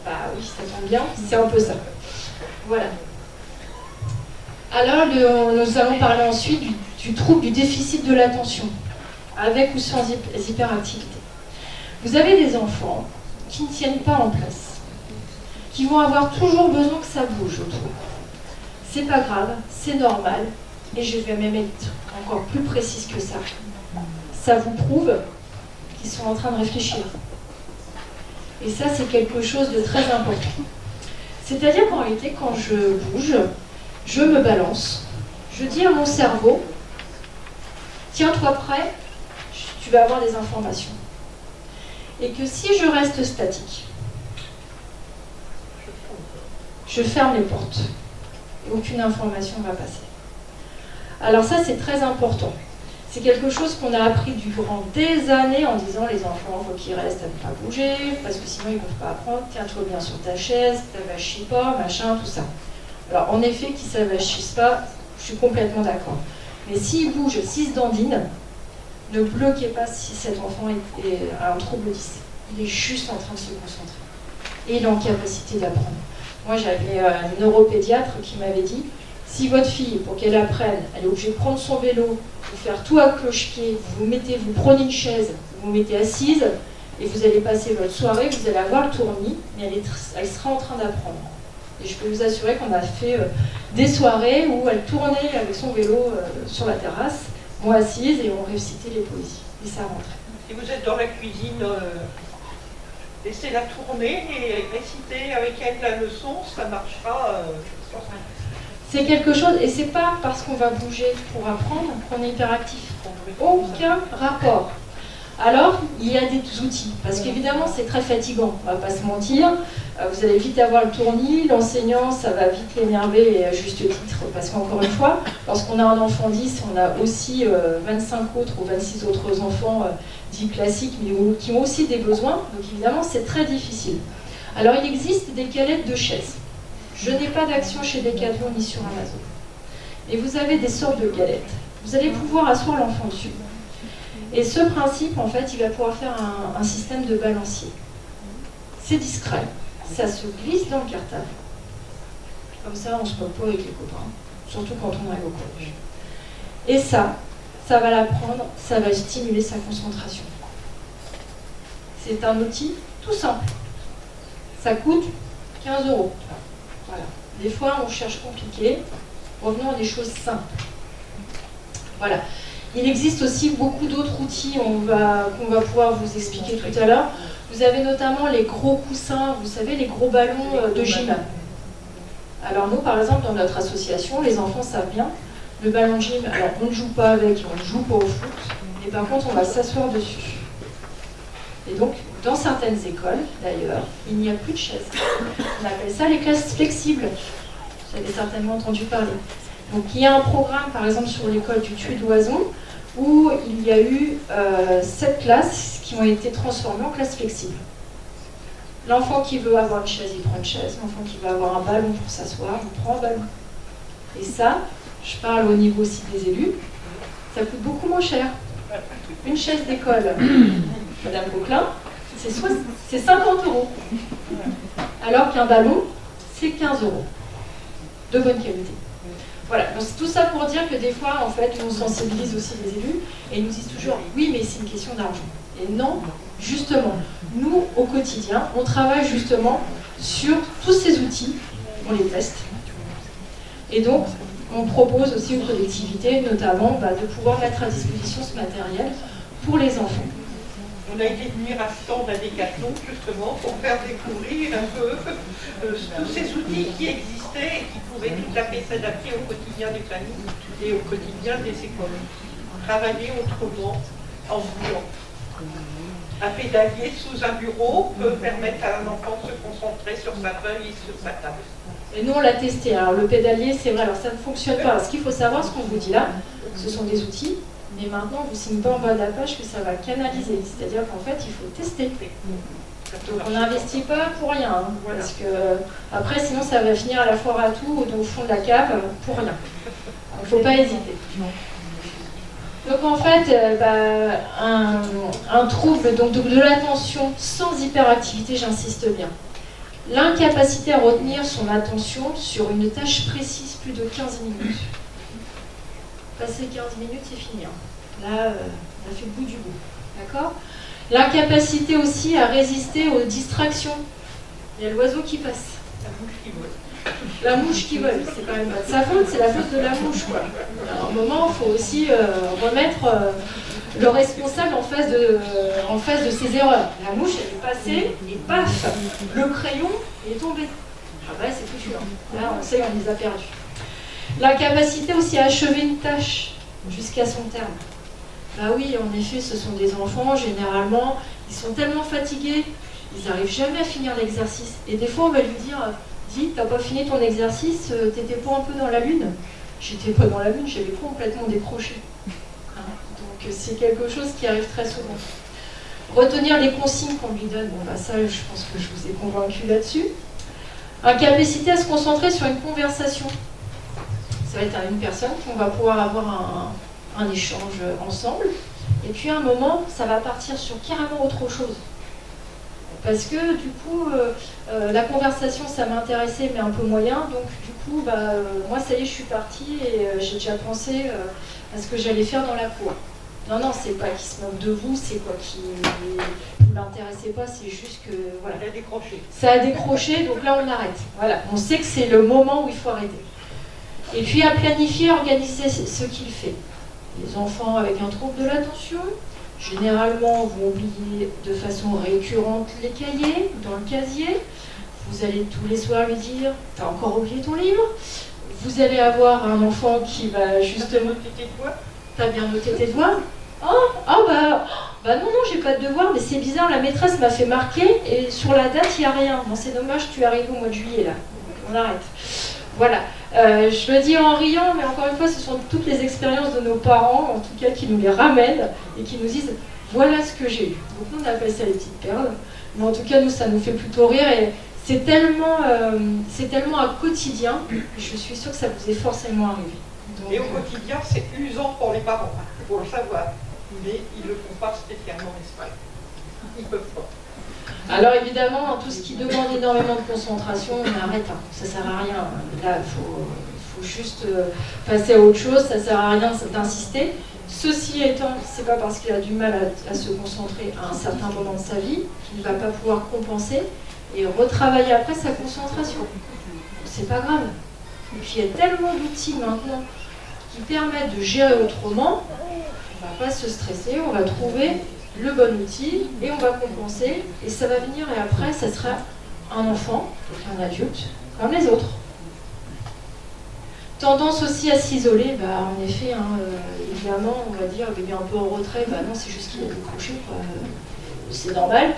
Bah oui, ça tombe bien, c'est un peu ça. Voilà. Alors, nous allons parler ensuite du trouble du déficit de l'attention, avec ou sans hyperactivité. Vous avez des enfants qui ne tiennent pas en place, qui vont avoir toujours besoin que ça bouge autour. C'est pas grave, c'est normal. Et je vais même être encore plus précise que ça. Ça vous prouve qu'ils sont en train de réfléchir. Et ça, c'est quelque chose de très important. C'est-à-dire qu'en réalité, quand je bouge, je me balance. Je dis à mon cerveau, tiens-toi prêt, tu vas avoir des informations. Et que si je reste statique, je ferme les portes. Et aucune information ne va passer. Alors ça, c'est très important. C'est quelque chose qu'on a appris durant des années en disant les enfants, il faut qu'ils restent à ne pas bouger, parce que sinon ils ne peuvent pas apprendre. Tiens-toi bien sur ta chaise, t'avachis pas, machin, tout ça. Alors en effet, qu'ils ne s'avachissent pas, je suis complètement d'accord. Mais s'ils bougent, s'ils se dandinent, ne bloquez pas si cet enfant a un trouble 10. Il est juste en train de se concentrer. Et il est en capacité d'apprendre. Moi, j'avais un neuropédiatre qui m'avait dit, si votre fille, pour qu'elle apprenne, elle est obligée de prendre son vélo, de faire tout à cloche-pied, vous prenez une chaise, vous vous mettez assise, et vous allez passer votre soirée, vous allez avoir le tournis, mais elle sera en train d'apprendre. Et je peux vous assurer qu'on a fait des soirées où elle tournait avec son vélo sur la terrasse, moi assise, et on récitait les poésies. Et ça rentrait. Si vous êtes dans la cuisine, laissez-la tourner et réciter avec elle la leçon, ça marchera. C'est quelque chose, et c'est pas parce qu'on va bouger pour apprendre qu'on est hyperactif. Aucun rapport. Alors, il y a des outils, parce qu'évidemment, c'est très fatigant, on va pas se mentir. Vous allez vite avoir le tournis, l'enseignant, ça va vite l'énerver, et à juste titre, parce qu'encore une fois, lorsqu'on a un enfant 10, on a aussi 25 autres ou 26 autres enfants dits classiques, mais qui ont aussi des besoins, donc évidemment, c'est très difficile. Alors, il existe des galettes de chaises. Je n'ai pas d'action chez Decathlon ni sur Amazon. Et vous avez des sortes de galettes. Vous allez pouvoir asseoir l'enfant dessus. Et ce principe, en fait, il va pouvoir faire un système de balancier. C'est discret. Ça se glisse dans le cartable. Comme ça, on ne se moque pas avec les copains. Surtout quand on arrive au collège. Et ça va l'apprendre, ça va stimuler sa concentration. C'est un outil tout simple. Ça coûte 15 €. Voilà. Des fois, on cherche compliqué. Revenons à des choses simples. Voilà. Il existe aussi beaucoup d'autres outils qu'on va pouvoir vous expliquer tout à l'heure. Vous avez notamment les gros coussins, vous savez, les gros ballons de gym. Alors nous, par exemple, dans notre association, les enfants savent bien, le ballon de gym, alors on ne joue pas avec, on ne joue pas au foot, mais par contre, on va s'asseoir dessus. Et donc, dans certaines écoles, d'ailleurs, il n'y a plus de chaises. On appelle ça les classes flexibles. Vous avez certainement entendu parler. Donc, il y a un programme, par exemple, sur l'école du Tué d'Oison, où il y a eu 7 classes qui ont été transformées en classes flexibles. L'enfant qui veut avoir une chaise, il prend une chaise. L'enfant qui veut avoir un ballon pour s'asseoir, il prend un ballon. Et ça, je parle au niveau aussi des élus, ça coûte beaucoup moins cher. Une chaise d'école, Madame Bauclin, c'est 50 €. Alors qu'un ballon, c'est 15 € de bonne qualité. Voilà, donc c'est tout ça pour dire que des fois, en fait, on sensibilise aussi les élus et ils nous disent toujours « oui, mais c'est une question d'argent ». Et non, justement, nous, au quotidien, on travaille justement sur tous ces outils, on les teste. Et donc, on propose aussi aux collectivités, notamment, de pouvoir mettre à disposition ce matériel pour les enfants. On a été venir à stand à Decathlon, justement, pour faire découvrir un peu tous ces outils qui existaient et qui pouvaient tout à fait s'adapter au quotidien des familles et au quotidien des écoles. Travailler autrement, en bougeant. Un pédalier sous un bureau peut permettre à un enfant de se concentrer sur sa feuille et sur sa table. Et nous, on l'a testé. Alors, le pédalier, c'est vrai, alors ça ne fonctionne pas. Alors, ce qu'il faut savoir, ce qu'on vous dit là, ce sont des outils. Mais maintenant, on ne vous signe pas en bas de la page que ça va canaliser. C'est-à-dire qu'en fait, il faut tester. Donc, on n'investit pas pour rien. Hein, parce que, après, sinon, ça va finir à la foire à tout ou au fond de la cave pour rien. Il ne faut pas hésiter. Donc, en fait, un trouble donc, de l'attention sans hyperactivité, j'insiste bien. L'incapacité à retenir son attention sur une tâche précise plus de 15 minutes. Passer 15 minutes, c'est fini. Là, on a fait le bout du bout. D'accord ? L'incapacité aussi à résister aux distractions. Il y a l'oiseau qui passe. La mouche qui vole. La mouche qui vole, c'est quand même pas de sa faute, c'est la faute de la mouche. Quoi. Alors, à un moment, il faut aussi remettre le responsable en face de ses erreurs. La mouche, elle est passée et paf, le crayon est tombé. Ah bah, c'est foutu. Là, on sait qu'on les a perdus. La capacité aussi à achever une tâche jusqu'à son terme. Bah oui, en effet, ce sont des enfants, généralement, ils sont tellement fatigués, ils n'arrivent jamais à finir l'exercice. Et des fois, on va lui dire, dis, t'as pas fini ton exercice, t'étais pas un peu dans la lune? J'étais pas dans la lune, j'avais complètement décroché. Hein, donc c'est quelque chose qui arrive très souvent. Retenir les consignes qu'on lui donne, bon bah ça, je pense que je vous ai convaincu là-dessus. Incapacité à se concentrer sur une conversation. Ça va être une personne qu'on va pouvoir avoir un échange ensemble. Et puis à un moment, ça va partir sur carrément autre chose. Parce que du coup, la conversation, ça m'intéressait, mais un peu moyen. Donc du coup, moi, ça y est, je suis partie et j'ai déjà pensé à ce que j'allais faire dans la cour. Non, non, c'est pas qu'il se moque de vous, c'est quoi qui ne vous l'intéressait pas, c'est juste que, voilà. Ça a décroché. Ça a décroché, donc là, on arrête. Voilà, on sait que c'est le moment où il faut arrêter. Et puis à planifier, organiser ce qu'il fait. Les enfants avec un trouble de l'attention, généralement, vont oublier de façon récurrente les cahiers, dans le casier. Vous allez tous les soirs lui dire « T'as encore oublié ton livre ?» vous allez avoir un enfant qui va justement... T'as bien noté tes devoirs? Bah non, j'ai pas de devoirs, mais c'est bizarre, la maîtresse m'a fait marquer et sur la date, il n'y a rien. Bon, c'est dommage, tu es arrivé au mois de juillet, là. On arrête. Voilà. Je le dis en riant, mais encore une fois, ce sont toutes les expériences de nos parents, en tout cas, qui nous les ramènent et qui nous disent « voilà ce que j'ai eu ». Donc nous, on appelle ça les petites perles. Mais en tout cas, nous, ça nous fait plutôt rire et c'est tellement un quotidien, je suis sûre que ça vous est forcément arrivé. Donc, et au quotidien, c'est usant pour les parents, il faut le savoir. Mais ils ne le font pas spécialement exprès. Ils ne peuvent pas. Alors évidemment, tout ce qui demande énormément de concentration, on arrête, hein. Ça ne sert à rien. Là, il faut juste passer à autre chose, ça ne sert à rien d'insister. Ceci étant, c'est pas parce qu'il a du mal à se concentrer à un certain moment de sa vie qu'il ne va pas pouvoir compenser et retravailler après sa concentration. C'est pas grave. Et puis il y a tellement d'outils maintenant qui permettent de gérer autrement, on ne va pas se stresser, on va trouver le bon outil et on va compenser et ça va venir et après ça sera un enfant, un adulte, comme les autres. Tendance aussi à s'isoler, en effet, évidemment, on va dire, il est un peu en retrait, non, c'est juste qu'il a décroché, c'est normal.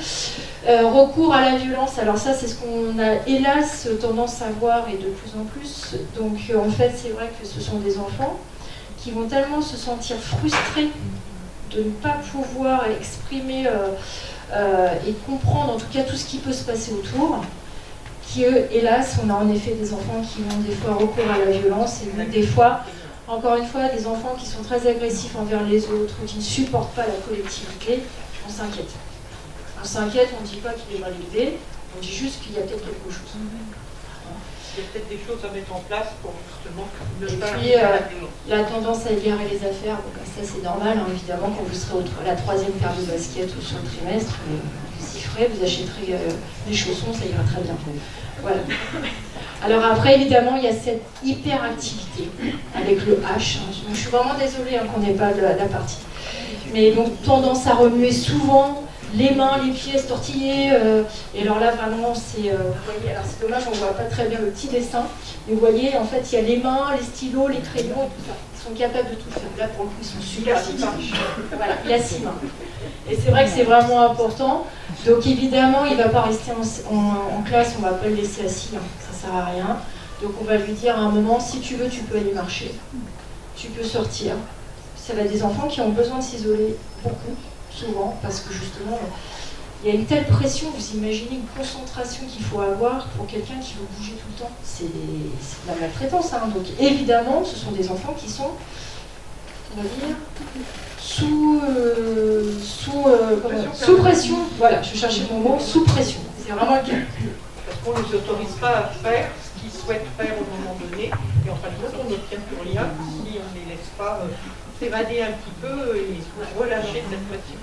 Recours à la violence, alors ça c'est ce qu'on a hélas tendance à voir et de plus en plus. Donc en fait c'est vrai que ce sont des enfants qui vont tellement se sentir frustrés de ne pas pouvoir exprimer et comprendre en tout cas tout ce qui peut se passer autour, qui hélas on a en effet des enfants qui ont des fois recours à la violence et des fois, encore une fois, des enfants qui sont très agressifs envers les autres ou qui ne supportent pas la collectivité, on s'inquiète. On s'inquiète, on ne dit pas qu'il est mal élevé, on dit juste qu'il y a peut-être quelque chose. Il y a peut-être des choses à mettre en place pour justement ne et pas... puis, la tendance à égarer les affaires, ça c'est normal, évidemment, quand vous serez à la 3e paire de basket ou sur le trimestre, vous y ferez, vous achèterez des chaussons, ça ira très bien. Voilà. Alors après, évidemment, il y a cette hyperactivité avec le H. Donc, je suis vraiment désolée qu'on n'ait pas la partie. Mais donc, tendance à remuer souvent les mains, les pieds, se tortiller. Et alors là, vraiment, c'est... vous voyez, alors c'est dommage, on ne voit pas très bien le petit dessin. Mais vous voyez, en fait, il y a les mains, les stylos, les crayons et tout ça. Ils sont capables de tout faire. Là, pour le coup, ils sont super actifs. Voilà, il a 6 mains. Et c'est vrai que c'est vraiment important. Donc évidemment, il ne va pas rester en classe, on ne va pas le laisser assis, hein. Ça ne sert à rien. Donc on va lui dire à un moment, si tu veux, tu peux aller marcher. Tu peux sortir. Ça va être des enfants qui ont besoin de s'isoler beaucoup, souvent, parce que justement, il y a une telle pression, vous imaginez une concentration qu'il faut avoir pour quelqu'un qui veut bouger tout le temps. C'est de la maltraitance, hein. Donc évidemment, ce sont des enfants qui sont, on va dire, sous pression. Voilà, je cherchais mon mot, sous pression. C'est vraiment le cas. Parce qu'on ne les autorise pas à faire ce qu'ils souhaitent faire au moment donné. Et en fin de compte, on n'obtient plus rien si on ne les laisse pas s'évader un petit peu et relâcher cette pression.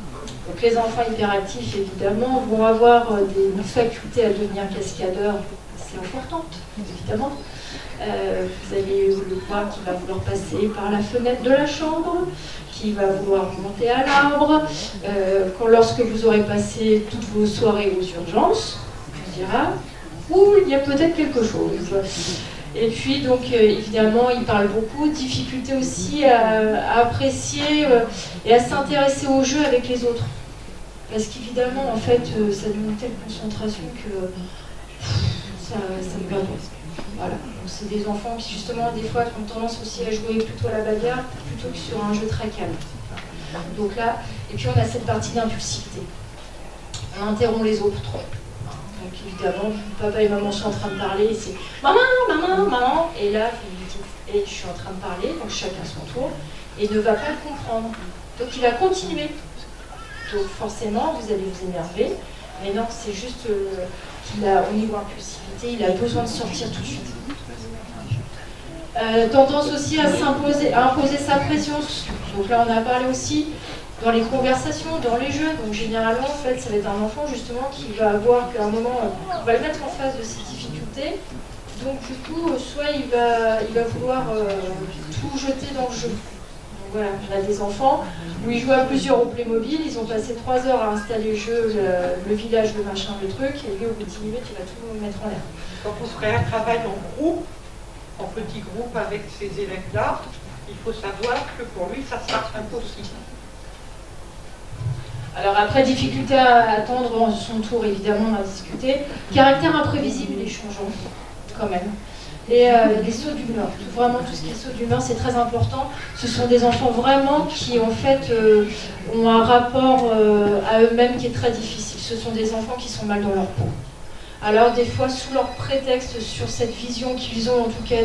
Donc les enfants hyperactifs, évidemment, vont avoir des facultés à devenir cascadeurs assez importantes, évidemment. Vous avez le bras qui va vouloir passer par la fenêtre de la chambre, qui va vouloir monter à l'arbre. Lorsque vous aurez passé toutes vos soirées aux urgences, on dira « Ouh, il y a peut-être quelque chose ». Et puis, donc, évidemment, il parle beaucoup, difficulté aussi à apprécier et à s'intéresser au jeu avec les autres. Parce qu'évidemment, en fait, ça demande une telle concentration que ça ne va pas. Voilà. Donc, c'est des enfants qui, justement, des fois, ont tendance aussi à jouer plutôt à la bagarre plutôt que sur un jeu très calme. Donc là, et puis on a cette partie d'impulsivité. On interrompt les autres trop. Donc évidemment, papa et maman sont en train de parler, c'est maman, maman, maman, et là vous lui dites, et je suis en train de parler, donc chacun son tour, et ne va pas le comprendre. Donc il va continuer. Donc forcément, vous allez vous énerver, mais non, c'est juste qu'il a, au niveau impulsivité, il a besoin de sortir tout de suite. Tendance aussi à imposer sa présence. Donc là, on a parlé aussi dans les conversations, dans les jeux. Donc généralement, en fait, ça va être un enfant justement qui va avoir qu'à un moment, on va le mettre en face de ses difficultés. Donc du coup, soit il va vouloir tout jeter dans le jeu. Donc voilà, on a des enfants où ils jouent à plusieurs au Playmobil, ils ont passé 3 heures à installer le jeu, le village, le machin, le truc, et lui, au bout de 10 minutes, il va tout mettre en l'air. Quand on ferait un travail en groupe, en petit groupe avec ces élèves-là, il faut savoir que pour lui, ça sera impossible. Alors après, difficulté à attendre son tour, évidemment, on a discuté. Caractère imprévisible et changeant, quand même. Et les sauts d'humeur, vraiment tout ce qui est sauts d'humeur, c'est très important. Ce sont des enfants vraiment qui, en fait, ont un rapport à eux-mêmes qui est très difficile. Ce sont des enfants qui sont mal dans leur peau. Alors des fois, sous leur prétexte, sur cette vision qu'ils ont, en tout cas,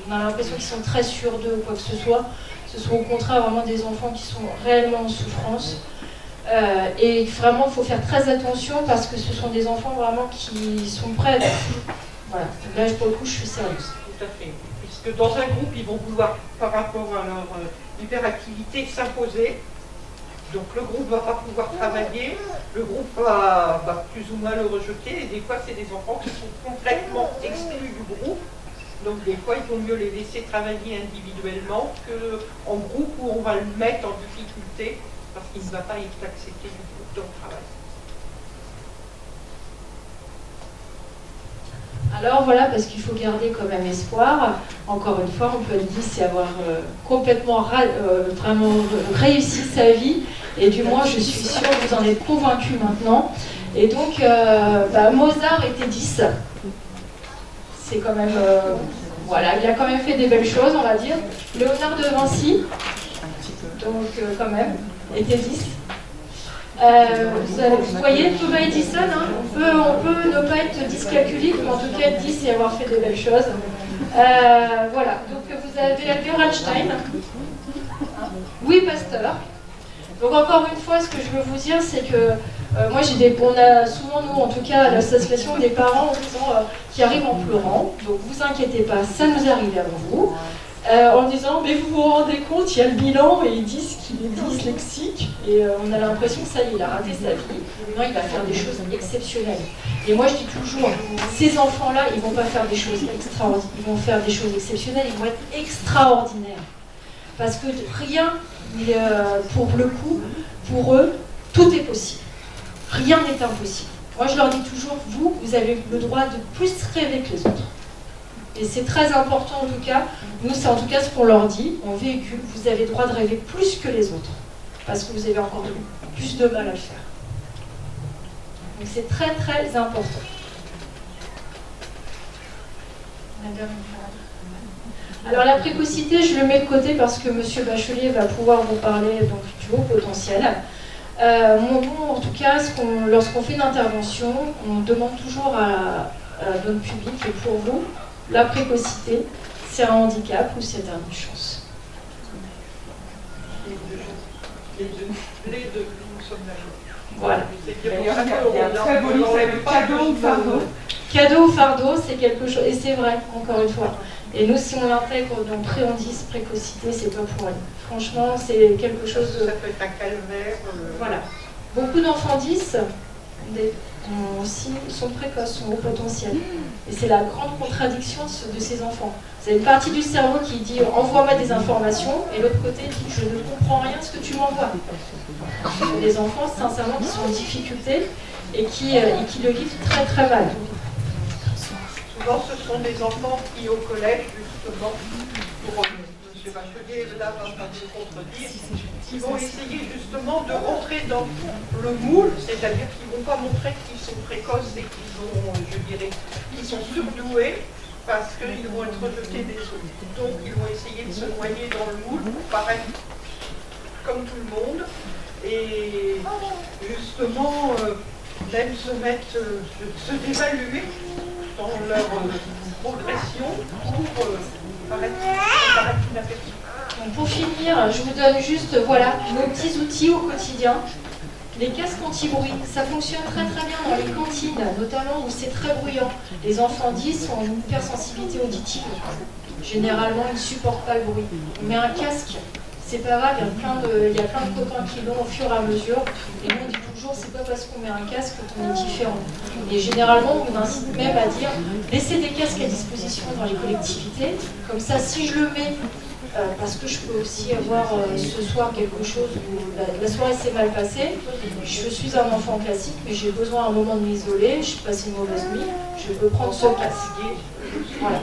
on a l'impression qu'ils sont très sûrs d'eux ou quoi que ce sont au contraire vraiment des enfants qui sont réellement en souffrance. Et vraiment, il faut faire très attention parce que ce sont des enfants vraiment qui sont prêts. Voilà, là pour le coup, je suis sérieuse. Tout à fait. Puisque dans un groupe, ils vont vouloir, par rapport à leur hyperactivité, s'imposer. Donc le groupe ne va pas pouvoir travailler, le groupe va plus ou moins le rejeter, et des fois, c'est des enfants qui sont complètement exclus du groupe. Donc des fois, il vaut mieux les laisser travailler individuellement qu'en groupe où on va le mettre en difficulté parce qu'il ne va pas être accepté du groupe dans le travail. Alors voilà, parce qu'il faut garder quand même espoir. Encore une fois, on peut le dire, c'est avoir complètement vraiment réussi sa vie. Et du moins, je suis sûre que vous en êtes convaincus maintenant. Et donc, Mozart était 10. C'est quand même... voilà, il a quand même fait des belles choses, on va dire. Léonard de Vinci, donc quand même, était 10. Vous voyez, Thomas Edison, hein, on peut ne pas être dyscalculique, mais en tout cas être 10 et avoir fait de belles choses. Voilà, donc vous avez Albert Einstein, Louis Pasteur. Donc encore une fois, ce que je veux vous dire, c'est que moi on a souvent, nous en tout cas à l'association, des parents qui arrivent en pleurant. Donc vous inquiétez pas, ça nous arrive avant vous. En disant, mais vous vous rendez compte, il y a le bilan et ils disent qu'il est dyslexique et on a l'impression que ça y est, il a raté sa vie. Non, il va faire des choses exceptionnelles. Et moi je dis toujours, ces enfants-là, ils vont pas faire des choses extraordinaires, ils vont faire des choses exceptionnelles, ils vont être extraordinaires. Parce que rien, pour le coup, pour eux, tout est possible. Rien n'est impossible. Moi je leur dis toujours, vous avez le droit de plus rêver que les autres. Et c'est très important en tout cas, nous c'est en tout cas ce qu'on leur dit, on véhicule, vous avez le droit de rêver plus que les autres, parce que vous avez encore plus de mal à le faire. Donc c'est très très important. Alors la précocité, je le mets de côté parce que M. Bachelier va pouvoir vous parler donc, du haut potentiel. Nous, en tout cas, lorsqu'on fait une intervention, on demande toujours à notre public et pour vous, la précocité, c'est un handicap ou c'est une chance? Les deux, nous sommes là. Voilà. Il y a un très beau livre, cadeau ou fardeau. Cadeau ou fardeau, c'est quelque chose, et c'est vrai, encore une fois. Et nous, si on l'intègre dans préhandice, précocité, c'est pas pour elle. Franchement, c'est quelque chose de... Ça peut être un calvaire. Voilà. Beaucoup d'enfants 10 aussi sont précoces, sont au potentiel. Et c'est la grande contradiction de ces enfants. C'est une partie du cerveau qui dit « envoie-moi des informations » et l'autre côté dit « je ne comprends rien de ce que tu m'envoies ». Des enfants, sincèrement, qui sont en difficulté et qui le vivent très très mal. Souvent, ce sont des enfants qui, au collège, justement, pour M. Bachelier, là, va pas se contredire, qui vont essayer justement de rentrer dans le moule, c'est-à-dire qu'ils ne vont pas montrer qu'ils sont précoces et qu'ils sont, je dirais, qu'ils sont surdoués, parce qu'ils vont être rejetés des autres. Donc, ils vont essayer de se noyer dans le moule pour paraître comme tout le monde, et justement, même se dévaluer dans leur progression pour paraître inaperçus. Pour finir, je vous donne juste voilà, nos petits outils au quotidien. Les casques anti-bruit, ça fonctionne très très bien dans les cantines, notamment où c'est très bruyant. Les enfants 10 ont une hypersensibilité auditive. Généralement, ils ne supportent pas le bruit. On met un casque, c'est pas grave, il y a plein de copains qui l'ont au fur et à mesure. Et nous, on dit toujours, c'est pas parce qu'on met un casque qu'on est différent. Et généralement, on incite même à dire, laissez des casques à disposition dans les collectivités. Comme ça, si je le mets, parce que je peux aussi avoir ce soir quelque chose où la soirée s'est mal passée. Je suis un enfant classique, mais j'ai besoin à un moment de m'isoler, j'ai passé une mauvaise nuit, je peux prendre ce casque. Voilà.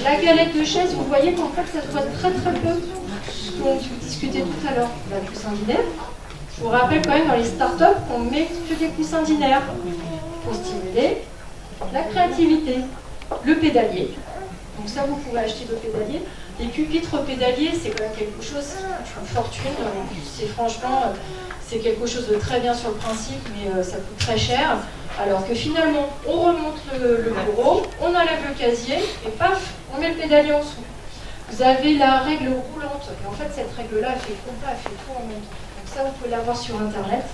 La galette de chaise, vous voyez qu'en fait ça se voit très très peu. Ce dont vous discutez tout à l'heure, la coussin dinaire. Je vous rappelle quand même dans les startups qu'on met que des coussins dinaires pour stimuler la créativité. Le pédalier. Donc ça, vous pouvez acheter le pédalier. Les pupitres pédaliers, c'est quand même quelque chose, une fortune. C'est franchement, c'est quelque chose de très bien sur le principe, mais ça coûte très cher. Alors que finalement, on remonte le bureau, on enlève le casier, et paf, on met le pédalier en dessous. Vous avez la règle roulante, et en fait, cette règle-là, elle fait le compas, elle fait tout en même temps. Donc ça, vous pouvez l'avoir sur Internet.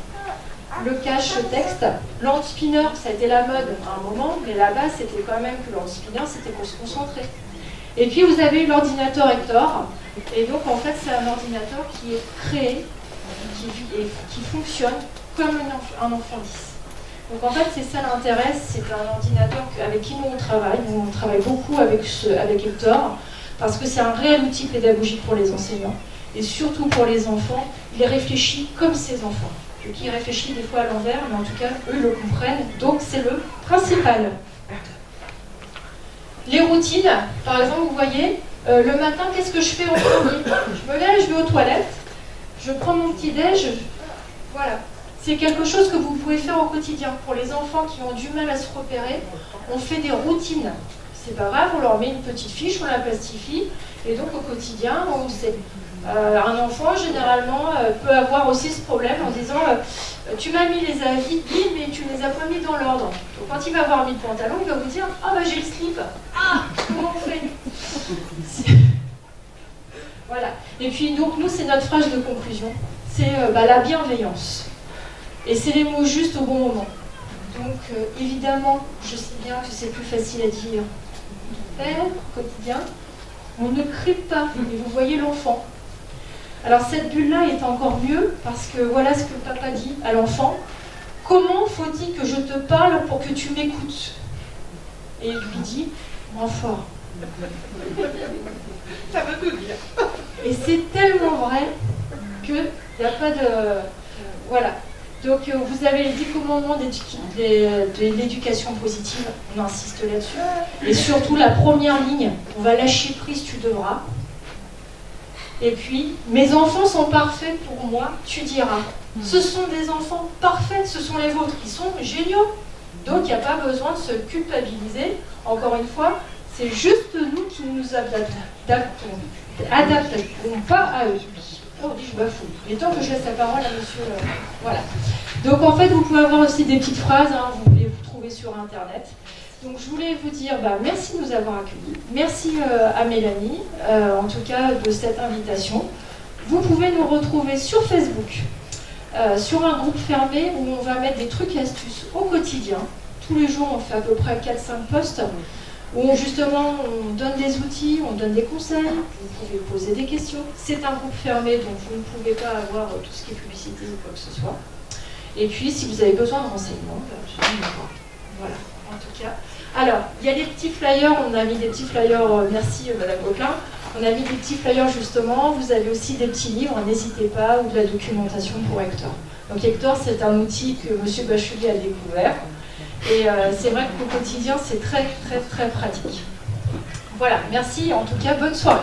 Le cache-texte, l'hand-spinner, ça a été la mode à un moment, mais là-bas, c'était quand même que l'hand-spinner, c'était pour se concentrer. Et puis, vous avez l'ordinateur Hector, et donc, en fait, c'est un ordinateur qui est créé, qui fonctionne comme un enfant lisse. Donc, en fait, c'est ça l'intérêt, c'est un ordinateur avec qui nous, on travaille. Nous, on travaille beaucoup avec Hector, parce que c'est un réel outil pédagogique pour les enseignants, et surtout pour les enfants, il réfléchit comme ses enfants. Qui réfléchit des fois à l'envers, mais en tout cas, eux le comprennent, donc c'est le principal. Les routines, par exemple, vous voyez, le matin, qu'est-ce que je fais en premier? Je me lève, je vais aux toilettes, je prends mon petit-déj, voilà. C'est quelque chose que vous pouvez faire au quotidien. Pour les enfants qui ont du mal à se repérer, on fait des routines. C'est pas grave, on leur met une petite fiche, on la plastifie, et donc au quotidien, on sait. Un enfant, généralement, peut avoir aussi ce problème en disant tu m'as mis les habits, mais tu ne les as pas mis dans l'ordre. Donc quand il va avoir mis le pantalon, il va vous dire ah bah j'ai le slip. Ah, comment on fait? Voilà. Et puis donc nous, c'est notre phrase de conclusion. C'est la bienveillance. Et c'est les mots justes au bon moment. Donc évidemment, je sais bien que c'est plus facile à dire. Faire quotidien, on ne crie pas. Et vous voyez l'enfant. Alors cette bulle-là est encore mieux parce que voilà ce que papa dit à l'enfant. Comment faut-il que je te parle pour que tu m'écoutes? Et il lui dit, moins fort. Ça veut tout dire. Et c'est tellement vrai qu'il n'y a pas de... Voilà. Donc vous avez les 10 commandements de l'éducation positive, on insiste là-dessus. Et surtout la première ligne, on va lâcher prise, tu devras. Et puis, mes enfants sont parfaits pour moi, tu diras. Ce sont des enfants parfaits, ce sont les vôtres, qui sont géniaux. Donc, il n'y a pas besoin de se culpabiliser. Encore une fois, c'est juste nous qui nous adaptons pas à eux. Oh, je bafoue. Mais tant que je laisse la parole à monsieur... voilà. Donc, en fait, vous pouvez avoir aussi des petites phrases, hein, vous pouvez vous trouver sur Internet. Donc je voulais vous dire merci de nous avoir accueillis, merci à Mélanie, en tout cas de cette invitation. Vous pouvez nous retrouver sur Facebook, sur un groupe fermé où on va mettre des trucs et astuces au quotidien. Tous les jours on fait à peu près 4-5 posts où justement on donne des outils, on donne des conseils, vous pouvez poser des questions. C'est un groupe fermé donc vous ne pouvez pas avoir tout ce qui est publicité ou quoi que ce soit. Et puis si vous avez besoin de renseignements, je viens me voir. Voilà, en tout cas. Alors, il y a des petits flyers, on a mis des petits flyers, merci Madame Gauquelin, on a mis des petits flyers justement, vous avez aussi des petits livres, n'hésitez pas, ou de la documentation pour Hector. Donc Hector, c'est un outil que M. Bachelier a découvert, et c'est vrai qu'au quotidien, c'est très très très pratique. Voilà, merci, en tout cas, bonne soirée.